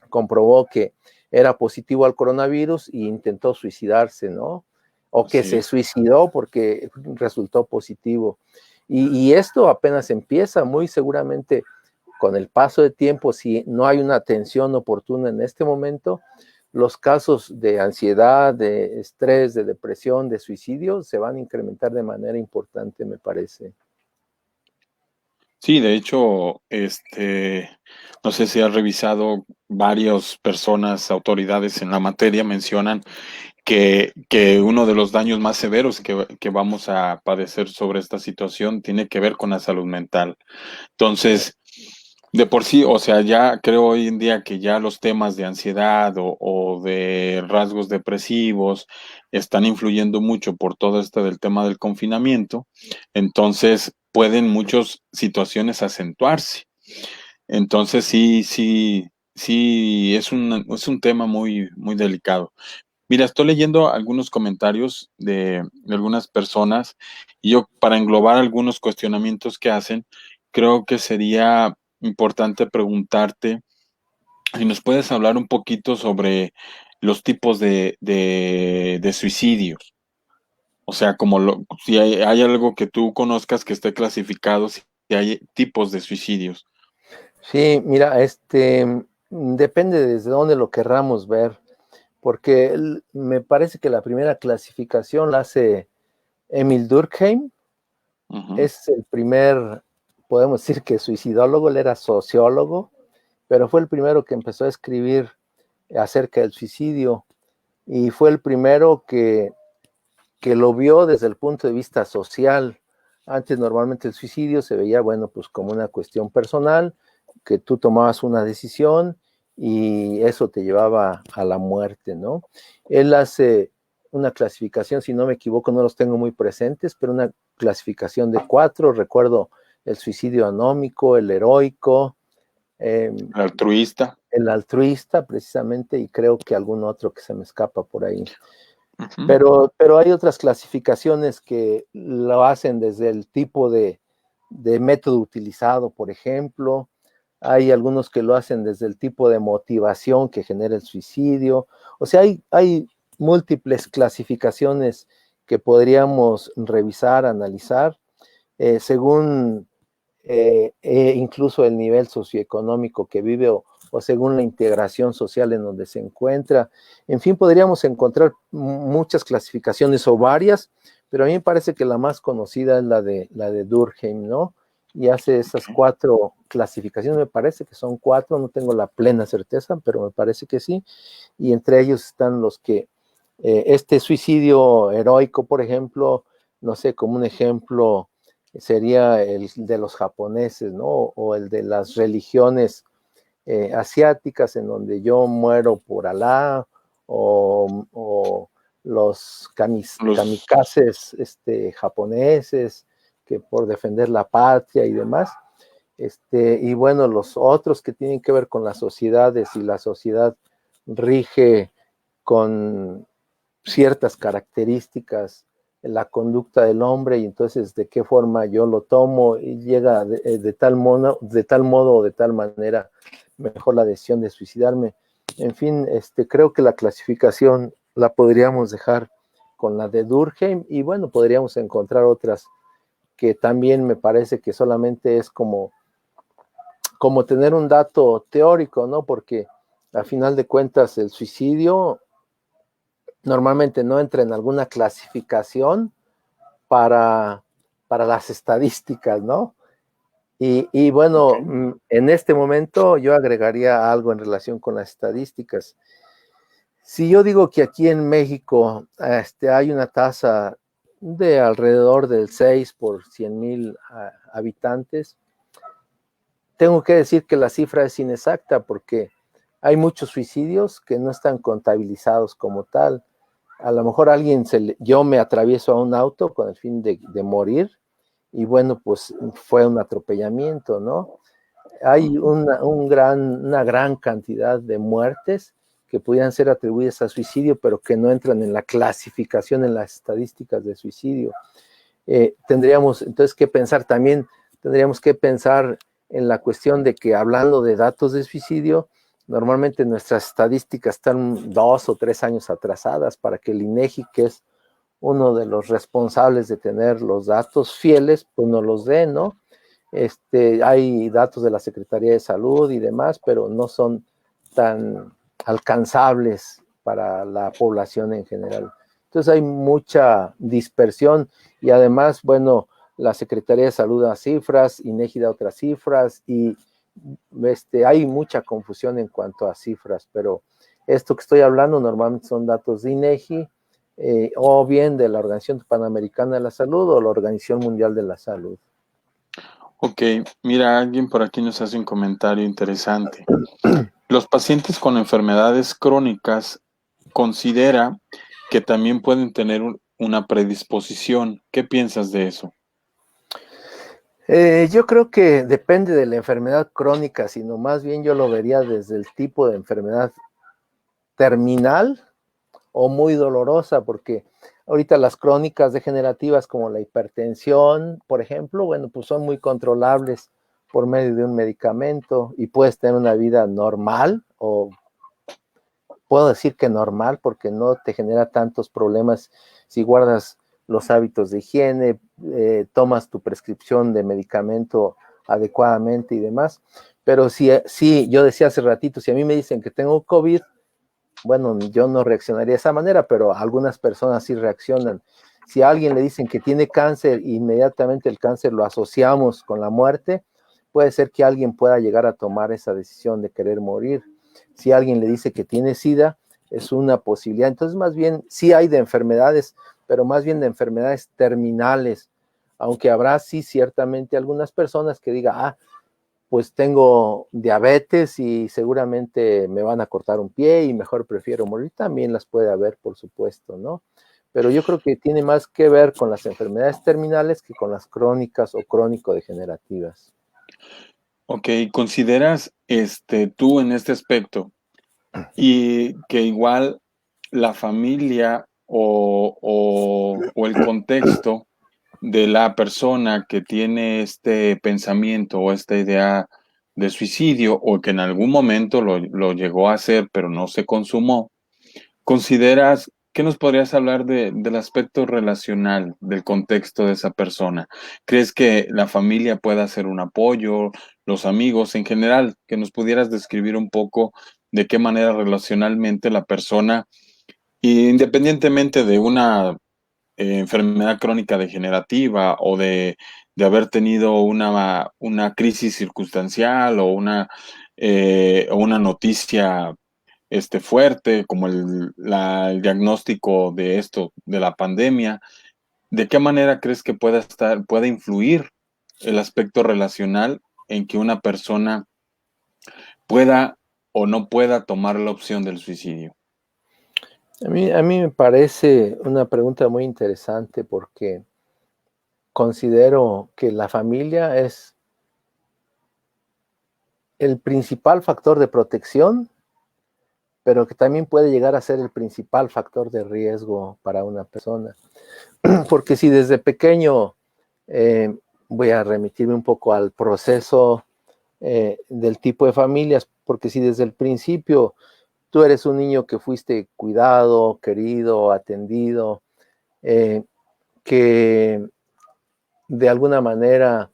[SPEAKER 2] comprobó que era positivo al coronavirus y intentó suicidarse, ¿no? O que se suicidó porque resultó positivo. Y esto apenas empieza, muy seguramente con el paso de tiempo, si no hay una atención oportuna en este momento, los casos de ansiedad, de estrés, de depresión, de suicidio se van a incrementar de manera importante, me parece.
[SPEAKER 1] Sí, de hecho, no sé si has revisado, varias personas, autoridades en la materia mencionan que uno de los daños más severos que vamos a padecer sobre esta situación tiene que ver con la salud mental. Entonces, de por sí, o sea, ya creo hoy en día que ya los temas de ansiedad o de rasgos depresivos están influyendo mucho por todo esto del tema del confinamiento, entonces pueden muchas situaciones acentuarse. Entonces sí, es un tema muy, muy delicado. Mira, estoy leyendo algunos comentarios de algunas personas y yo, para englobar algunos cuestionamientos que hacen, creo que sería importante preguntarte si nos puedes hablar un poquito sobre los tipos de suicidios. O sea, si hay algo que tú conozcas que esté clasificado, si hay tipos de suicidios.
[SPEAKER 2] Sí, mira, depende desde dónde lo querramos ver, porque me parece que la primera clasificación la hace Emil Durkheim.
[SPEAKER 1] Ujú.
[SPEAKER 2] Es el primer, podemos decir que suicidólogo, él era sociólogo, pero fue el primero que empezó a escribir acerca del suicidio y fue el primero que lo vio desde el punto de vista social. Antes normalmente el suicidio se veía, bueno, pues como una cuestión personal, que tú tomabas una decisión y eso te llevaba a la muerte, ¿no? Él hace una clasificación, si no me equivoco, no los tengo muy presentes, pero una clasificación de 4, recuerdo el suicidio anómico, el heroico,
[SPEAKER 1] Altruista.
[SPEAKER 2] el altruista precisamente, y creo que algún otro que se me escapa por ahí.
[SPEAKER 1] Ujú.
[SPEAKER 2] Pero hay otras clasificaciones que lo hacen desde el tipo de método utilizado, por ejemplo. Hay algunos que lo hacen desde el tipo de motivación que genera el suicidio. O sea, hay múltiples clasificaciones que podríamos revisar, analizar, según incluso el nivel socioeconómico que vive o según la integración social en donde se encuentra. En fin, podríamos encontrar muchas clasificaciones o varias, pero a mí me parece que la más conocida es la de Durkheim, ¿no? Y hace esas 4 clasificaciones, me parece que son 4, no tengo la plena certeza, pero me parece que sí, y entre ellos están los que, este suicidio heroico, por ejemplo, no sé, como un ejemplo sería el de los japoneses, ¿no? O el de las religiones asiáticas, en donde yo muero por Alá, o los
[SPEAKER 1] Los,
[SPEAKER 2] kamikazes japoneses, que por defender la patria y demás. Y bueno, los otros que tienen que ver con las sociedades, y la sociedad rige con ciertas características en la conducta del hombre, y entonces de qué forma yo lo tomo y llega de tal modo o de tal manera mejor la decisión de suicidarme. En fin, creo que la clasificación la podríamos dejar con la de Durkheim, y bueno, podríamos encontrar otras que también me parece que solamente es como tener un dato teórico, ¿no? Porque A final de cuentas, el suicidio normalmente no entra en alguna clasificación para las estadísticas, ¿no? Y bueno,
[SPEAKER 1] Ok.
[SPEAKER 2] en este momento yo agregaría algo en relación con las estadísticas. Si yo digo que aquí en México hay una tasa de alrededor del 6 por 100,000 habitantes, tengo que decir que la cifra es inexacta porque hay muchos suicidios que no están contabilizados como tal. A lo mejor yo me atravieso a un auto con el fin de morir y bueno, pues fue un atropellamiento, ¿no? Hay una gran cantidad de muertes que pudieran ser atribuidas a suicidio, pero que no entran en la clasificación, en las estadísticas de suicidio. Tendríamos entonces que pensar también, tendríamos que pensar en la cuestión de que hablando de datos de suicidio, normalmente nuestras estadísticas están 2 o 3 años atrasadas para que el INEGI, que es uno de los responsables de tener los datos fieles, pues nos los dé, ¿no? Hay datos de la Secretaría de Salud y demás, pero no son tan alcanzables para la población en general. Entonces hay mucha dispersión y además, bueno, la Secretaría de Salud da cifras, INEGI da otras cifras y hay mucha confusión en cuanto a cifras, pero esto que estoy hablando normalmente son datos de INEGI o bien de la Organización Panamericana de la Salud o la Organización Mundial de la Salud.
[SPEAKER 1] Ok, mira, alguien por aquí nos hace un comentario interesante. Los pacientes con enfermedades crónicas considera que también pueden tener una predisposición. ¿Qué piensas de eso?
[SPEAKER 2] Yo creo que depende de la enfermedad crónica, sino más bien yo lo vería desde el tipo de enfermedad terminal o muy dolorosa, porque ahorita las crónicas degenerativas como la hipertensión, por ejemplo, bueno, pues son muy controlables por medio de un medicamento y puedes tener una vida normal o puedo decir que normal porque no te genera tantos problemas si guardas los hábitos de higiene, tomas tu prescripción de medicamento adecuadamente y demás. Pero si yo decía hace ratito, si a mí me dicen que tengo COVID, bueno, yo no reaccionaría de esa manera, pero algunas personas sí reaccionan. Si a alguien le dicen que tiene cáncer, inmediatamente el cáncer lo asociamos con la muerte, puede ser que alguien pueda llegar a tomar esa decisión de querer morir. Si alguien le dice que tiene SIDA, es una posibilidad. Entonces, más bien, sí hay de enfermedades, pero más bien de enfermedades terminales, aunque habrá sí ciertamente algunas personas que digan, pues tengo diabetes y seguramente me van a cortar un pie y mejor prefiero morir. También las puede haber, por supuesto, ¿no? Pero yo creo que tiene más que ver con las enfermedades terminales que con las crónicas o crónico-degenerativas.
[SPEAKER 1] Ok, ¿consideras tú en este aspecto y que igual la familia o el contexto de la persona que tiene este pensamiento o esta idea de suicidio o que en algún momento lo llegó a hacer pero no se consumó, consideras, ¿qué nos podrías hablar del aspecto relacional, del contexto de esa persona? ¿Crees que la familia pueda ser un apoyo, los amigos en general, que nos pudieras describir un poco de qué manera relacionalmente la persona, independientemente de una enfermedad crónica degenerativa o de haber tenido una crisis circunstancial o una noticia fuerte, como el diagnóstico de esto, de la pandemia, ¿de qué manera crees que pueda influir el aspecto relacional en que una persona pueda o no pueda tomar la opción del suicidio?
[SPEAKER 2] A mí me parece una pregunta muy interesante porque considero que la familia es el principal factor de protección, pero que también puede llegar a ser el principal factor de riesgo para una persona. Porque si desde pequeño, eh, voy a remitirme un poco al proceso del tipo de familias, porque si desde el principio tú eres un niño que fuiste cuidado, querido, atendido, que de alguna manera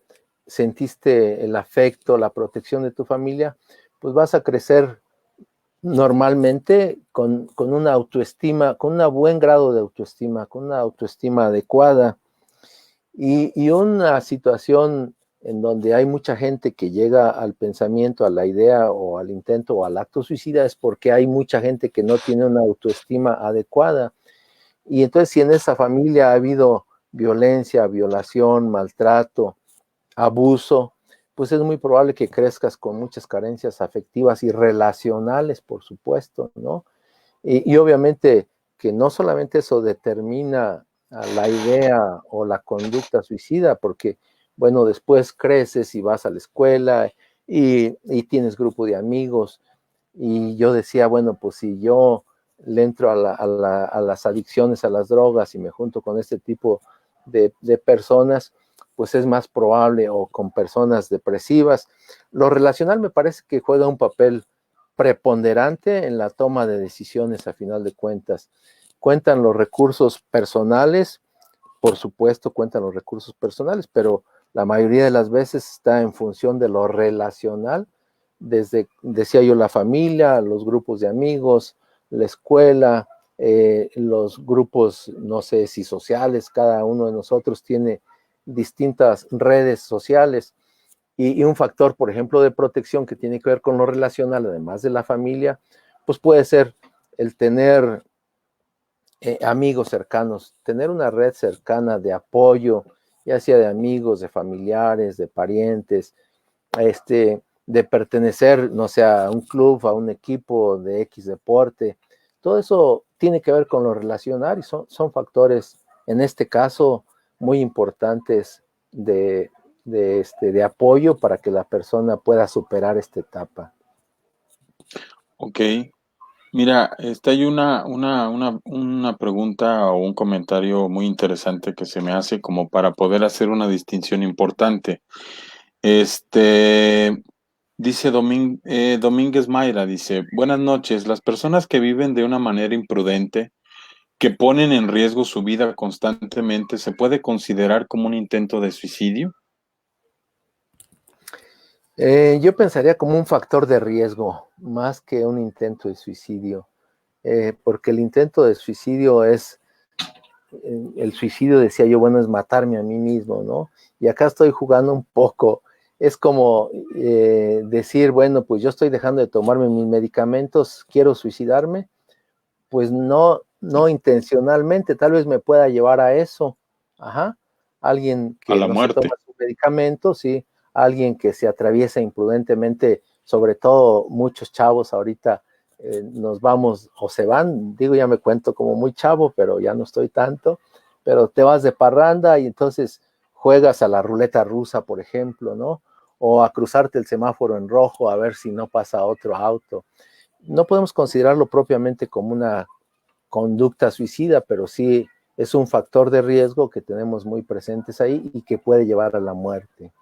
[SPEAKER 2] sentiste el afecto, la protección de tu familia, pues vas a crecer normalmente con una autoestima, con un buen grado de autoestima, con una autoestima adecuada y una situación en donde hay mucha gente que llega al pensamiento, a la idea o al intento o al acto suicida es porque hay mucha gente que no tiene una autoestima adecuada. Y entonces si en esa familia ha habido violencia, violación, maltrato, abuso, pues es muy probable que crezcas con muchas carencias afectivas y relacionales, por supuesto, ¿no? Y obviamente que no solamente eso determina a la idea o la conducta suicida, porque, bueno, después creces y vas a la escuela y tienes grupo de amigos. Y yo decía, bueno, pues si yo le entro a las adicciones, a las drogas y me junto con este tipo de personas, pues es más probable, o con personas depresivas. Lo relacional me parece que juega un papel preponderante en la toma de decisiones a final de cuentas. Cuentan los recursos personales, por supuesto cuentan los recursos personales, pero la mayoría de las veces está en función de lo relacional, desde, decía yo, la familia, los grupos de amigos, la escuela, los grupos, no sé si sociales, cada uno de nosotros tiene distintas redes sociales y un factor, por ejemplo, de protección que tiene que ver con lo relacional, además de la familia, pues puede ser el tener amigos cercanos, tener una red cercana de apoyo, ya sea de amigos, de familiares, de parientes, de pertenecer, no sé, a un club, a un equipo de X deporte. Todo eso tiene que ver con lo relacional y son factores, en este caso, muy importantes de apoyo para que la persona pueda superar esta etapa.
[SPEAKER 1] Ok. Mira, hay una pregunta o un comentario muy interesante que se me hace como para poder hacer una distinción importante. Dice Domínguez Mayra, dice, buenas noches, las personas que viven de una manera imprudente, que ponen en riesgo su vida constantemente, ¿se puede considerar como un intento de suicidio?
[SPEAKER 2] Yo pensaría como un factor de riesgo, más que un intento de suicidio, porque el intento de suicidio el suicidio, decía yo, bueno, es matarme a mí mismo, ¿no? Y acá estoy jugando un poco, es como decir, bueno, pues yo estoy dejando de tomarme mis medicamentos, quiero suicidarme, pues no intencionalmente, tal vez me pueda llevar a eso, ajá, alguien
[SPEAKER 1] A
[SPEAKER 2] que
[SPEAKER 1] la
[SPEAKER 2] no se toma
[SPEAKER 1] muerte.
[SPEAKER 2] sus medicamentos, sí, alguien que se atraviesa imprudentemente, sobre todo muchos chavos ahorita nos vamos o se van, digo, ya me cuento como muy chavo, pero ya no estoy tanto, pero te vas de parranda y entonces juegas a la ruleta rusa, por ejemplo, ¿no? O a cruzarte el semáforo en rojo a ver si no pasa otro auto. No podemos considerarlo propiamente como una conducta suicida, pero sí es un factor de riesgo que tenemos muy presentes ahí y que puede llevar a la muerte.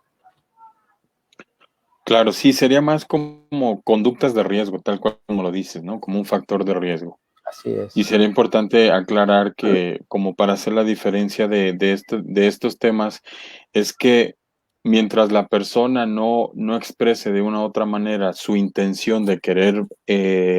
[SPEAKER 1] Claro, sí, sería más como conductas de riesgo, tal cual como lo dices, ¿no? Como un factor de riesgo.
[SPEAKER 2] Así
[SPEAKER 1] Y
[SPEAKER 2] es.
[SPEAKER 1] sería importante aclarar que, como para hacer la diferencia de estos temas, es que mientras la persona no exprese de una u otra manera su intención de querer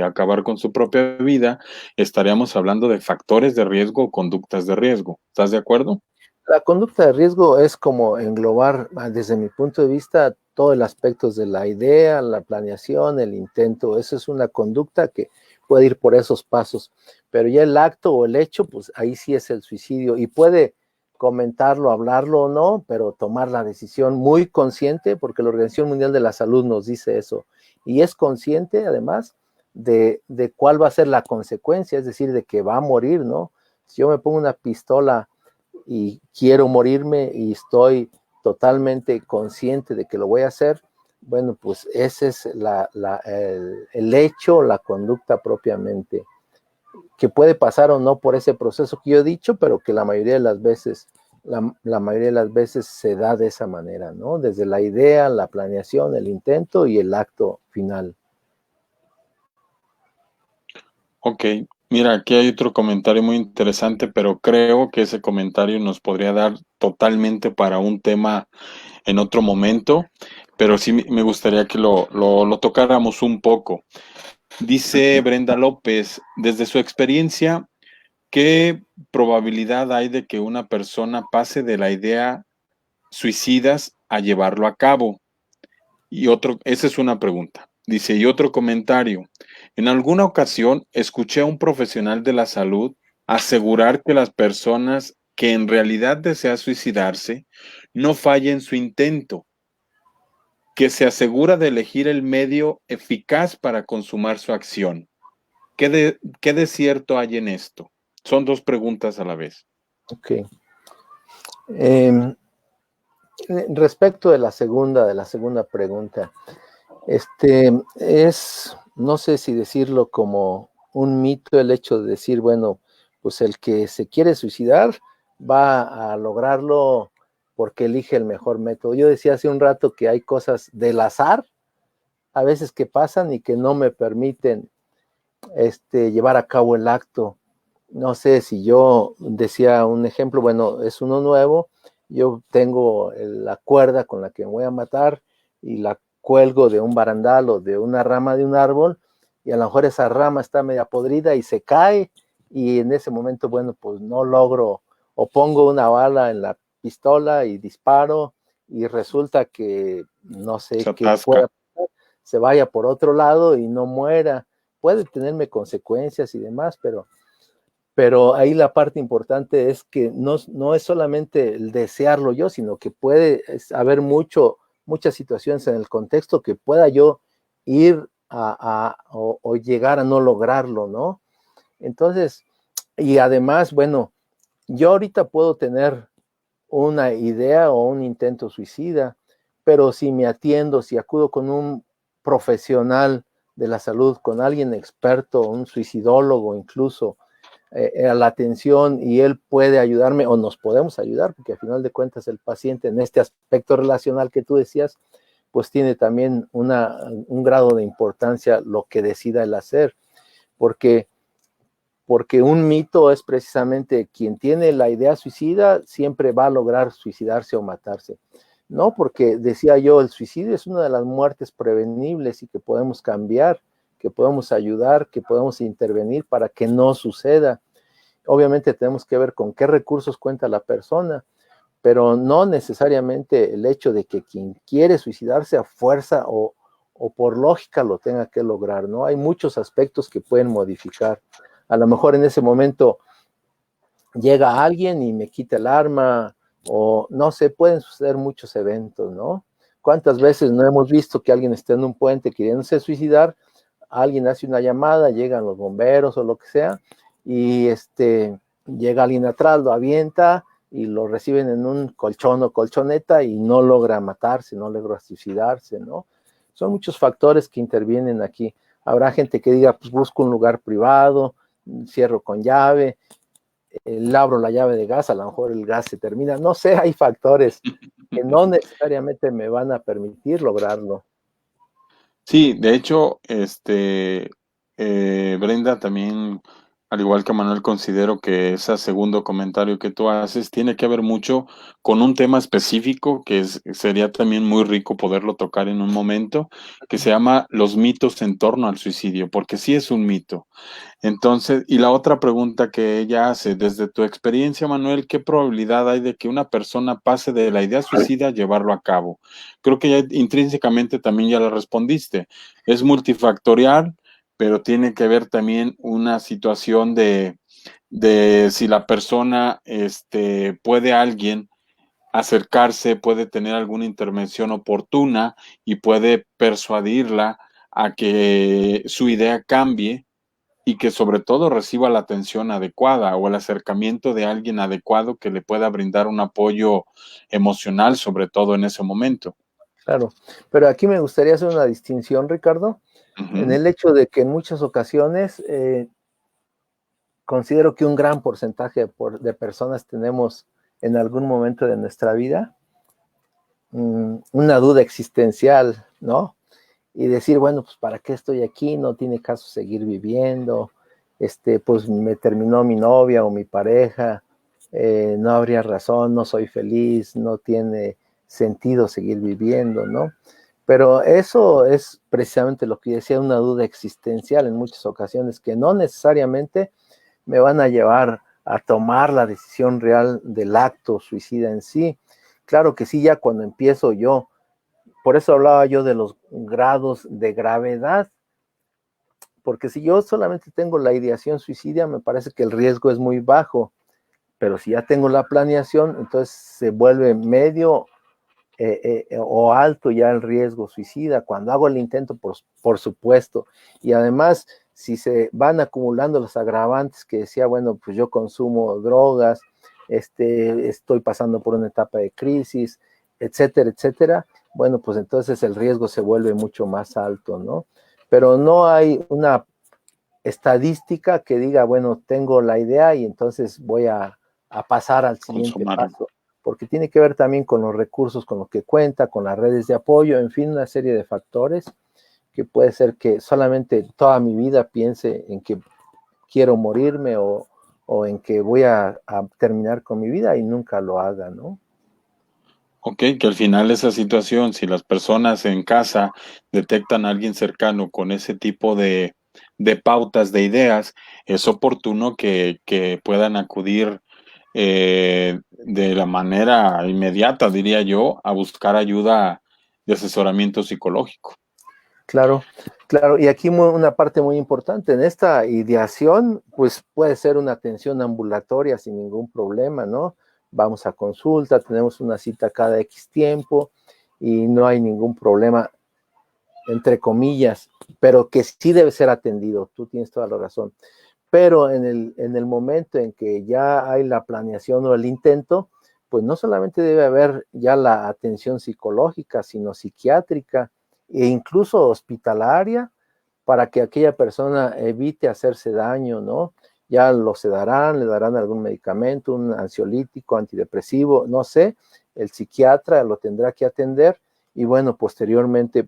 [SPEAKER 1] acabar con su propia vida, estaríamos hablando de factores de riesgo o conductas de riesgo. ¿Estás de acuerdo?
[SPEAKER 2] La conducta de riesgo es como englobar, desde mi punto de vista, todo el aspecto de la idea, la planeación, el intento. Esa es una conducta que puede ir por esos pasos. Pero ya el acto o el hecho, pues ahí sí es el suicidio. Y puede comentarlo, hablarlo o no, pero tomar la decisión muy consciente, porque la Organización Mundial de la Salud nos dice eso. Y es consciente, además, de cuál va a ser la consecuencia, es decir, de que va a morir, ¿no? Si yo me pongo una pistola y quiero morirme y estoy totalmente consciente de que lo voy a hacer, bueno, pues ese es el hecho, la conducta propiamente, que puede pasar o no por ese proceso que yo he dicho, pero que la mayoría de las veces, la mayoría de las veces se da de esa manera, ¿no? Desde la idea, la planeación, el intento y el acto final.
[SPEAKER 1] Ok, mira, aquí hay otro comentario muy interesante, pero creo que ese comentario nos podría dar totalmente para un tema en otro momento, pero sí me gustaría que lo tocáramos un poco. Dice Brenda López, desde su experiencia, ¿qué probabilidad hay de que una persona pase de la idea suicidas a llevarlo a cabo? Y otro, esa es una pregunta. Dice, y otro comentario. En alguna ocasión escuché a un profesional de la salud asegurar que las personas que en realidad desean suicidarse no fallen su intento, que se asegura de elegir el medio eficaz para consumar su acción. ¿Qué de cierto hay en esto? Son dos preguntas a la vez.
[SPEAKER 2] Ok. Respecto de la segunda pregunta, no sé si decirlo como un mito el hecho de decir, bueno, pues el que se quiere suicidar va a lograrlo porque elige el mejor método. Yo decía hace un rato que hay cosas del azar, a veces que pasan y que no me permiten llevar a cabo el acto. No sé si yo decía un ejemplo, bueno, es uno nuevo, yo tengo la cuerda con la que me voy a matar y la cuelgo de un barandal o de una rama de un árbol y a lo mejor esa rama está media podrida y se cae y en ese momento, bueno, pues no logro o pongo una bala en la pistola y disparo y resulta que no sé
[SPEAKER 1] Se
[SPEAKER 2] qué pueda
[SPEAKER 1] atasca.
[SPEAKER 2] pasar, se vaya por otro lado y no muera. Puede tenerme consecuencias y demás, pero ahí la parte importante es que no es solamente el desearlo yo, sino que puede haber muchas situaciones en el contexto que pueda yo ir o llegar a no lograrlo, ¿no? Entonces, y además, bueno, yo ahorita puedo tener una idea o un intento suicida, pero si me atiendo, si acudo con un profesional de la salud, con alguien experto, un suicidólogo incluso, a la atención y él puede ayudarme o nos podemos ayudar, porque al final de cuentas el paciente en este aspecto relacional que tú decías, pues tiene también un grado de importancia lo que decida él hacer, porque un mito es precisamente quien tiene la idea suicida siempre va a lograr suicidarse o matarse. No, porque decía yo, el suicidio es una de las muertes prevenibles y que podemos cambiar, que podemos ayudar, que podemos intervenir para que no suceda. Obviamente tenemos que ver con qué recursos cuenta la persona, pero no necesariamente el hecho de que quien quiere suicidarse a fuerza o por lógica lo tenga que lograr, ¿no? Hay muchos aspectos que pueden modificar. A lo mejor en ese momento llega alguien y me quita el arma, o no sé, pueden suceder muchos eventos, ¿no? ¿Cuántas veces no hemos visto que alguien está en un puente queriéndose suicidar? Alguien hace una llamada, llegan los bomberos o lo que sea, y llega alguien atrás, lo avienta y lo reciben en un colchón o colchoneta y no logra matarse, no logra suicidarse, ¿no? Son muchos factores que intervienen aquí. Habrá gente que diga, pues busco un lugar privado, cierro con llave, le abro la llave de gas, a lo mejor el gas se termina, no sé, hay factores que no necesariamente me van a permitir lograrlo.
[SPEAKER 1] Sí, de hecho, Brenda, también, al igual que Manuel, considero que ese segundo comentario que tú haces tiene que ver mucho con un tema específico sería también muy rico poderlo tocar en un momento, que se llama los mitos en torno al suicidio, porque sí es un mito. Entonces, y la otra pregunta que ella hace, desde tu experiencia, Manuel, ¿qué probabilidad hay de que una persona pase de la idea suicida a llevarlo a cabo? Creo que ya intrínsecamente también ya la respondiste. Es multifactorial, pero tiene que ver también una situación de si la persona, puede alguien acercarse, puede tener alguna intervención oportuna y puede persuadirla a que su idea cambie y que sobre todo reciba la atención adecuada o el acercamiento de alguien adecuado que le pueda brindar un apoyo emocional, sobre todo en ese momento.
[SPEAKER 2] Claro, pero aquí me gustaría hacer una distinción, Ricardo, en
[SPEAKER 1] Ujú.
[SPEAKER 2] el hecho de que en muchas ocasiones considero que un gran porcentaje de personas tenemos en algún momento de nuestra vida una duda existencial, ¿no? Y decir, bueno, pues ¿para qué estoy aquí? No tiene caso seguir viviendo, pues me terminó mi novia o mi pareja, no habría razón, no soy feliz, no tiene sentido seguir viviendo, ¿no? Pero eso es precisamente lo que decía, una duda existencial en muchas ocasiones, que no necesariamente me van a llevar a tomar la decisión real del acto suicida en sí. Claro que sí, ya cuando empiezo yo, por eso hablaba yo de los grados de gravedad, porque si yo solamente tengo la ideación suicida, me parece que el riesgo es muy bajo, pero si ya tengo la planeación, entonces se vuelve medio o alto ya el riesgo suicida. Cuando hago el intento, por supuesto, y además, si se van acumulando los agravantes que decía, bueno, pues yo consumo drogas, estoy pasando por una etapa de crisis, etcétera, etcétera, bueno, pues entonces el riesgo se vuelve mucho más alto, ¿no? Pero no hay una estadística que diga, bueno, tengo la idea y entonces voy a pasar al siguiente
[SPEAKER 1] Consumarlo.
[SPEAKER 2] paso, porque tiene que ver también con los recursos con los que cuenta, con las redes de apoyo, en fin, una serie de factores que puede ser que solamente toda mi vida piense en que quiero morirme o en que voy a terminar con mi vida y nunca lo haga, ¿no?
[SPEAKER 1] Ok, que al final esa situación, si las personas en casa detectan a alguien cercano con ese tipo de pautas, de ideas, es oportuno que puedan acudir de la manera inmediata, diría yo, a buscar ayuda de asesoramiento psicológico.
[SPEAKER 2] Claro, claro, y aquí una parte muy importante, en esta ideación, pues puede ser una atención ambulatoria sin ningún problema, ¿no? Vamos a consulta, tenemos una cita cada X tiempo y no hay ningún problema, entre comillas, pero que sí debe ser atendido, tú tienes toda la razón. Pero en el momento en que ya hay la planeación o el intento, pues no solamente debe haber ya la atención psicológica, sino psiquiátrica e incluso hospitalaria para que aquella persona evite hacerse daño, ¿no? Ya lo sedarán, le darán algún medicamento, un ansiolítico, antidepresivo, no sé, el psiquiatra lo tendrá que atender y bueno, posteriormente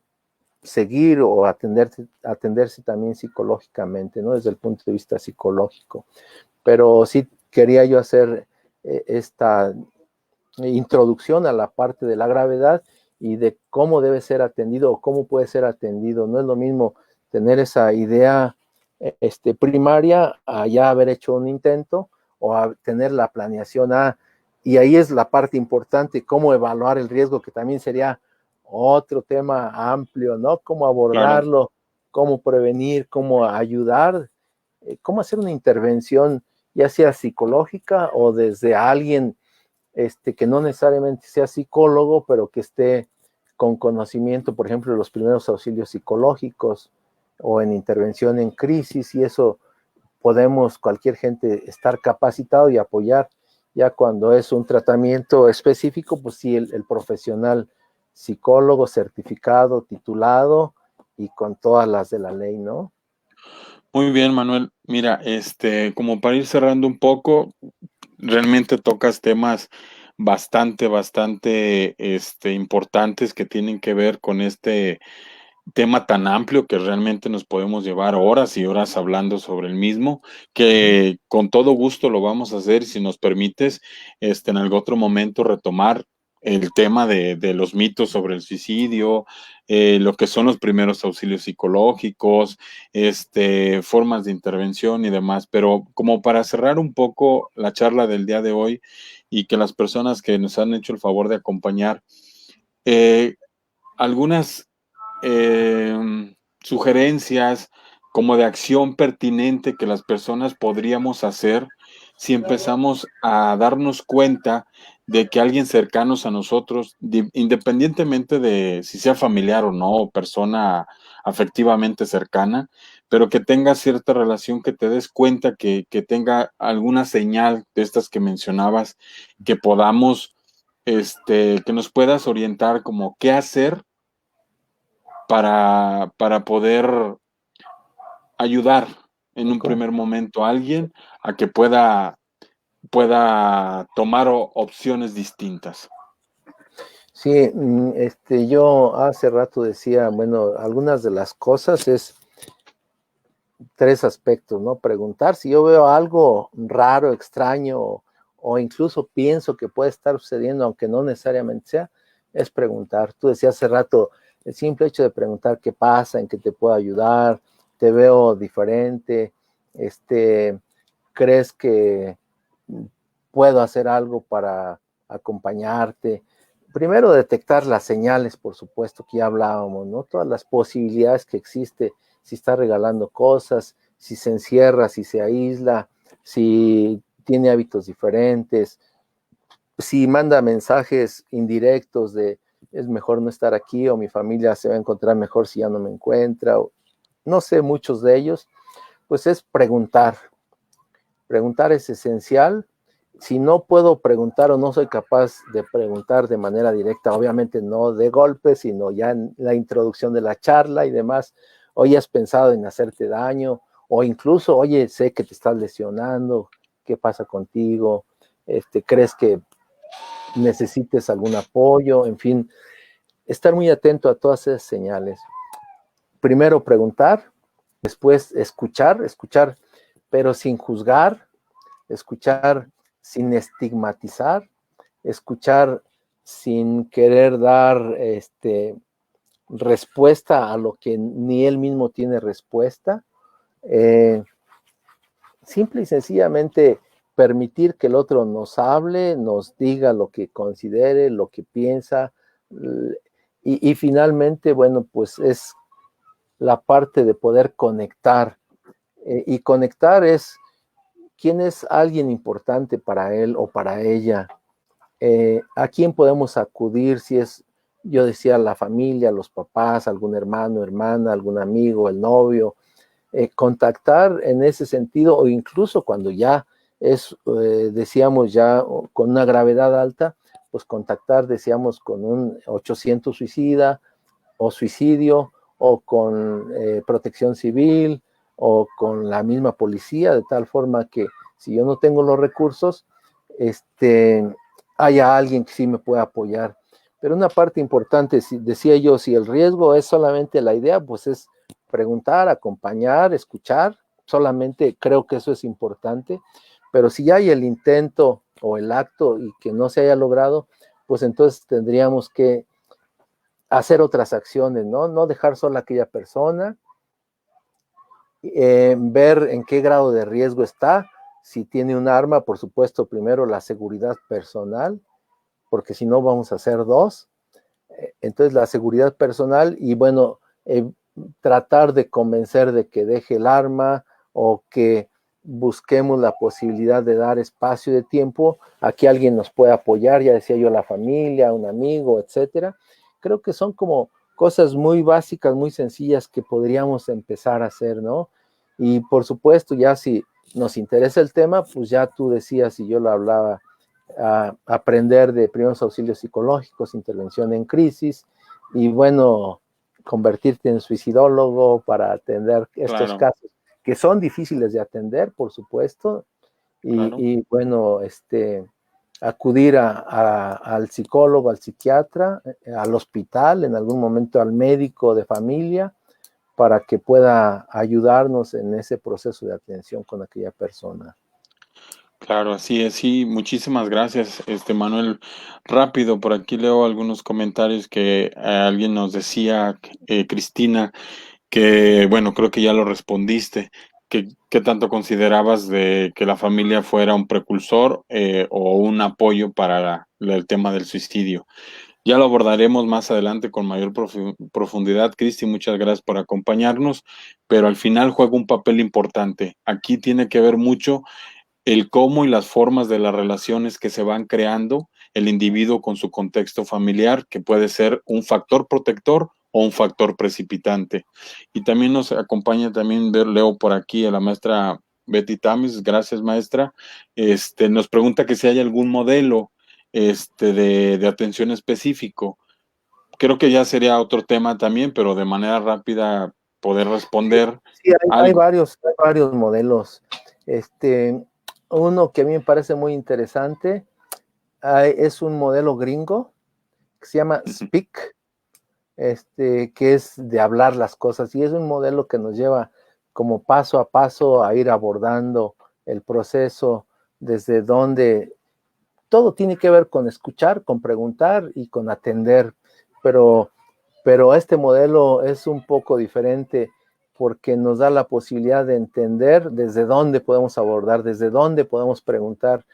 [SPEAKER 2] seguir o atenderse también psicológicamente, ¿no? Desde el punto de vista psicológico. Pero sí quería yo hacer esta introducción a la parte de la gravedad y de cómo debe ser atendido o cómo puede ser atendido. No es lo mismo tener esa idea primaria a ya haber hecho un intento o a tener la planeación y ahí es la parte importante, cómo evaluar el riesgo, que también sería otro tema amplio, ¿no? Cómo
[SPEAKER 1] Claro.
[SPEAKER 2] abordarlo, cómo prevenir, cómo ayudar, cómo hacer una intervención, ya sea psicológica o desde alguien que no necesariamente sea psicólogo, pero que esté con conocimiento, por ejemplo, de los primeros auxilios psicológicos o en intervención en crisis, y eso podemos cualquier gente estar capacitado y apoyar. Ya cuando es un tratamiento específico, pues sí, el profesional psicólogo certificado, titulado y con todas las de la ley, ¿no?
[SPEAKER 1] Muy bien, Manuel. Mira, como para ir cerrando un poco, realmente tocas temas bastante, importantes que tienen que ver con este tema tan amplio que realmente nos podemos llevar horas y horas hablando sobre el mismo, que con todo gusto lo vamos a hacer, si nos permites, en algún otro momento retomar el tema de los mitos sobre el suicidio, lo que son los primeros auxilios psicológicos, formas de intervención y demás. Pero como para cerrar un poco la charla del día de hoy y que las personas que nos han hecho el favor de acompañar, algunas sugerencias como de acción pertinente que las personas podríamos hacer si empezamos a darnos cuenta de que alguien cercanos a nosotros, independientemente de si sea familiar o no, o persona afectivamente cercana, pero que tenga cierta relación, que te des cuenta que tenga alguna señal de estas que mencionabas, que podamos, que nos puedas orientar como qué hacer para poder ayudar en un primer momento a alguien a que pueda tomar opciones distintas.
[SPEAKER 2] Sí, yo hace rato decía, bueno, algunas de las cosas es tres aspectos, ¿no? Preguntar si yo veo algo raro, extraño, o incluso pienso que puede estar sucediendo, aunque no necesariamente sea, es preguntar. Tú decías hace rato, El simple hecho de preguntar qué pasa, en qué te puedo ayudar, te veo diferente, ¿crees que puedo hacer algo para acompañarte? Primero detectar las señales, por supuesto, que ya hablábamos, ¿no? Todas las posibilidades que existe, si está regalando cosas, si se encierra, si se aísla, si tiene hábitos diferentes, si manda mensajes indirectos de es mejor no estar aquí, o mi familia se va a encontrar mejor si ya no me encuentra, o no sé, muchos de ellos, pues es preguntar. Preguntar es esencial. Si no puedo preguntar o no soy capaz de preguntar de manera directa, obviamente no de golpe, sino ya en la introducción de la charla y demás, oye, has pensado en hacerte daño, o incluso, oye, sé que te estás lesionando, ¿qué pasa contigo? ¿Crees que necesites algún apoyo? En fin, estar muy atento a todas esas señales. Primero preguntar, después escuchar, pero sin juzgar, escuchar sin estigmatizar, escuchar sin querer dar respuesta a lo que ni él mismo tiene respuesta. Simple y sencillamente permitir que el otro nos hable, nos diga lo que considere, lo que piensa, y finalmente, bueno, pues es la parte de poder conectar, y conectar es quién es alguien importante para él o para ella, a quién podemos acudir, si es, yo decía, la familia, los papás, algún hermano, hermana, algún amigo, el novio, contactar en ese sentido, o incluso cuando ya es, decíamos, ya con una gravedad alta, pues contactar, decíamos, con un 800 suicida o suicidio, o con protección civil, o con la misma policía, de tal forma que si yo no tengo los recursos, haya alguien que sí me pueda apoyar. Pero una parte importante, decía yo, si el riesgo es solamente la idea, pues es preguntar, acompañar, escuchar, solamente creo que eso es importante, pero si ya hay el intento o el acto y que no se haya logrado, pues entonces tendríamos que hacer otras acciones, ¿no? No dejar sola a aquella persona, ver en qué grado de riesgo está, si tiene un arma, por supuesto, primero la seguridad personal, porque si no vamos a hacer dos. Entonces la seguridad personal y bueno, tratar de convencer de que deje el arma, o que busquemos la posibilidad de dar espacio de tiempo a que alguien nos pueda apoyar, ya decía yo, la familia, un amigo, etcétera. Creo que son como cosas muy básicas, muy sencillas que podríamos empezar a hacer, ¿no? Y por supuesto, ya si nos interesa el tema, pues ya tú decías y yo lo hablaba, a aprender de primeros auxilios psicológicos, intervención en crisis, y bueno, convertirte en suicidólogo para atender estos
[SPEAKER 1] Claro,
[SPEAKER 2] casos que son difíciles de atender, por supuesto,
[SPEAKER 1] claro.
[SPEAKER 2] y bueno, acudir al psicólogo, al psiquiatra, al hospital, en algún momento al médico de familia, para que pueda ayudarnos en ese proceso de atención con aquella persona.
[SPEAKER 1] Claro, así es. Sí, muchísimas gracias, Manuel. Rápido, por aquí leo algunos comentarios que alguien nos decía, Cristina, que bueno, creo que ya lo respondiste. ¿Qué tanto considerabas de que la familia fuera un precursor o un apoyo para el tema del suicidio? Ya lo abordaremos más adelante con mayor profundidad, Cristi. Muchas gracias por acompañarnos, pero al final juega un papel importante. Aquí tiene que ver mucho el cómo y las formas de las relaciones que se van creando el individuo con su contexto familiar, que puede ser un factor protector o un factor precipitante. Y también nos acompaña también, leo por aquí a la maestra Betty Tamis, gracias maestra, nos pregunta que si hay algún modelo de atención específico. Creo que ya sería otro tema también, pero de manera rápida poder responder
[SPEAKER 2] Sí, hay
[SPEAKER 1] algo.
[SPEAKER 2] varios modelos. Uno que a mí me parece muy interesante, es un modelo gringo que se llama
[SPEAKER 1] Ujú.
[SPEAKER 2] Speak, que es de hablar las cosas, y es un modelo que nos lleva como paso a paso a ir abordando el proceso, desde donde todo tiene que ver con escuchar, con preguntar y con atender, pero pero este modelo es un poco diferente porque nos da la posibilidad de entender desde dónde podemos abordar, desde dónde podemos preguntar,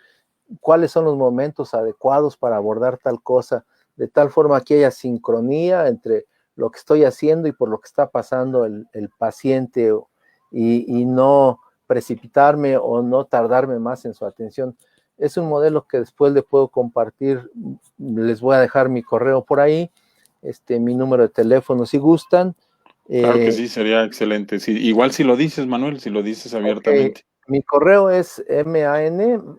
[SPEAKER 2] cuáles son los momentos adecuados para abordar tal cosa, de tal forma que haya sincronía entre lo que estoy haciendo y por lo que está pasando el paciente, y no precipitarme o no tardarme más en su atención. Es un modelo que después le puedo compartir, les voy a dejar mi correo por ahí, mi número de teléfono si gustan.
[SPEAKER 1] Claro que sí, sería excelente. Sí, igual si lo dices, Manuel, si lo dices abiertamente.
[SPEAKER 2] Okay. Mi correo es manbarvil,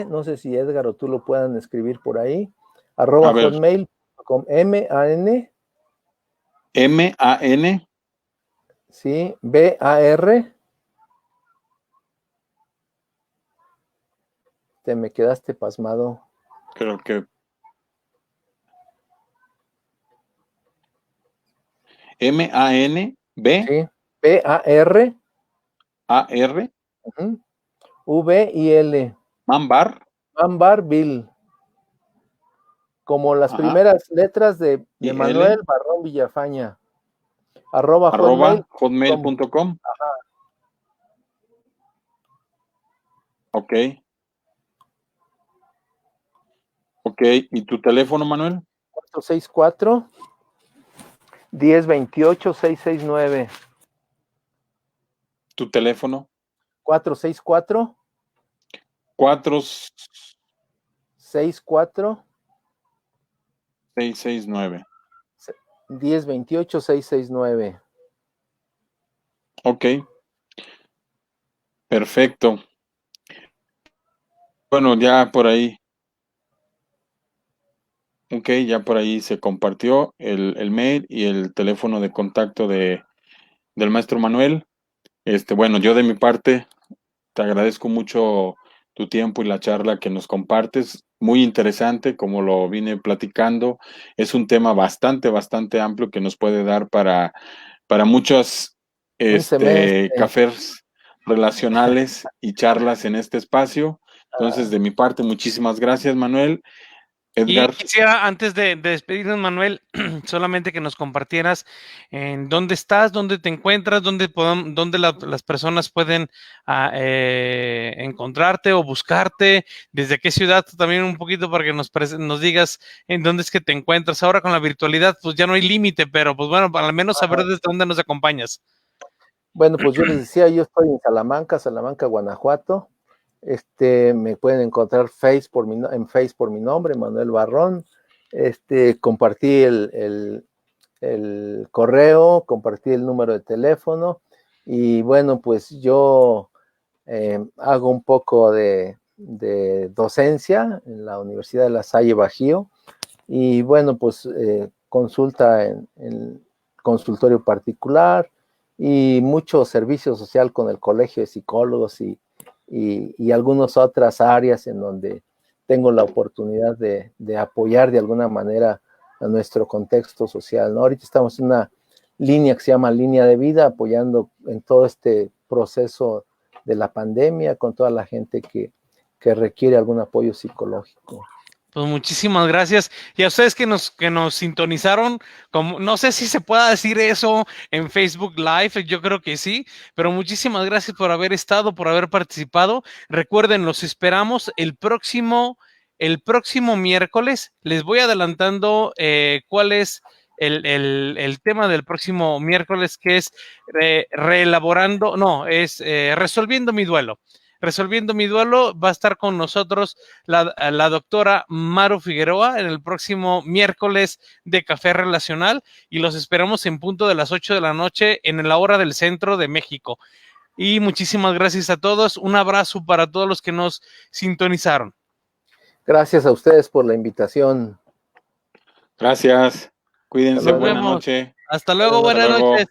[SPEAKER 2] no sé si Edgar o tú lo puedan escribir por ahí, @hotmail.com, MAN, sí, BAR, te me quedaste pasmado.
[SPEAKER 1] Creo que MANB,
[SPEAKER 2] Sí, BAR,
[SPEAKER 1] AR,
[SPEAKER 2] VIL,
[SPEAKER 1] Manbar,
[SPEAKER 2] Manbarvil, como las
[SPEAKER 1] ajá,
[SPEAKER 2] primeras letras de
[SPEAKER 1] y
[SPEAKER 2] Manuel
[SPEAKER 1] L,
[SPEAKER 2] Barrón Villafaña,
[SPEAKER 1] @
[SPEAKER 2] hotmail.com.
[SPEAKER 1] hotmail.com. Ok. Ok, ¿y tu teléfono, Manuel?
[SPEAKER 2] 464-1028-669.
[SPEAKER 1] ¿Tu teléfono?
[SPEAKER 2] 464
[SPEAKER 1] 4
[SPEAKER 2] 64
[SPEAKER 1] 669.
[SPEAKER 2] 1028 669.
[SPEAKER 1] Ok, perfecto. Bueno, ya por ahí, ok, ya por ahí se compartió el mail y el teléfono de contacto del maestro Manuel. Bueno, yo de mi parte te agradezco mucho tu tiempo y la charla que nos compartes. Muy interesante, como lo vine platicando. Es un tema bastante amplio que nos puede dar para muchos
[SPEAKER 2] Un semestre.
[SPEAKER 1] cafés relacionales y charlas en este espacio. Entonces, de mi parte, muchísimas gracias, Manuel.
[SPEAKER 3] Y
[SPEAKER 1] Edgar,
[SPEAKER 3] quisiera, antes de despedirnos, Manuel, solamente que nos compartieras en dónde estás, dónde te encuentras, dónde las personas pueden encontrarte o buscarte, desde qué ciudad, también un poquito para que nos digas en dónde es que te encuentras. Ahora con la virtualidad, pues ya no hay límite, pero pues bueno, al menos saber desde dónde nos acompañas.
[SPEAKER 2] Bueno, pues yo les decía, yo estoy en Salamanca, Guanajuato. Me pueden encontrar en Face por mi nombre, Manuel Barrón. Compartí el correo, compartí el número de teléfono, y bueno, pues yo hago un poco de docencia en la Universidad de La Salle Bajío, y bueno, pues consulta en consultorio particular y mucho servicio social con el Colegio de Psicólogos y algunas otras áreas en donde tengo la oportunidad de apoyar de alguna manera a nuestro contexto social, ¿no? Ahorita estamos en una línea que se llama Línea de Vida, apoyando en todo este proceso de la pandemia con toda la gente que requiere algún apoyo psicológico.
[SPEAKER 3] Pues muchísimas gracias. Y a ustedes que nos sintonizaron, como, no sé si se pueda decir eso en Facebook Live, yo creo que sí, pero muchísimas gracias por haber estado, por haber participado. Recuerden, los esperamos el próximo miércoles. Les voy adelantando cuál es el tema del próximo miércoles, que es resolviendo mi duelo. Resolviendo mi duelo, va a estar con nosotros la doctora Maru Figueroa en el próximo miércoles de Café Relacional, y los esperamos en punto de las 8 de la noche en la hora del centro de México. Y muchísimas gracias a todos. Un abrazo para todos los que nos sintonizaron.
[SPEAKER 2] Gracias a ustedes por la invitación.
[SPEAKER 1] gracias. Cuídense,
[SPEAKER 2] Hasta luego.
[SPEAKER 1] buena noche.
[SPEAKER 3] Hasta luego,
[SPEAKER 1] Hasta
[SPEAKER 3] buenas
[SPEAKER 1] luego.
[SPEAKER 3] noches.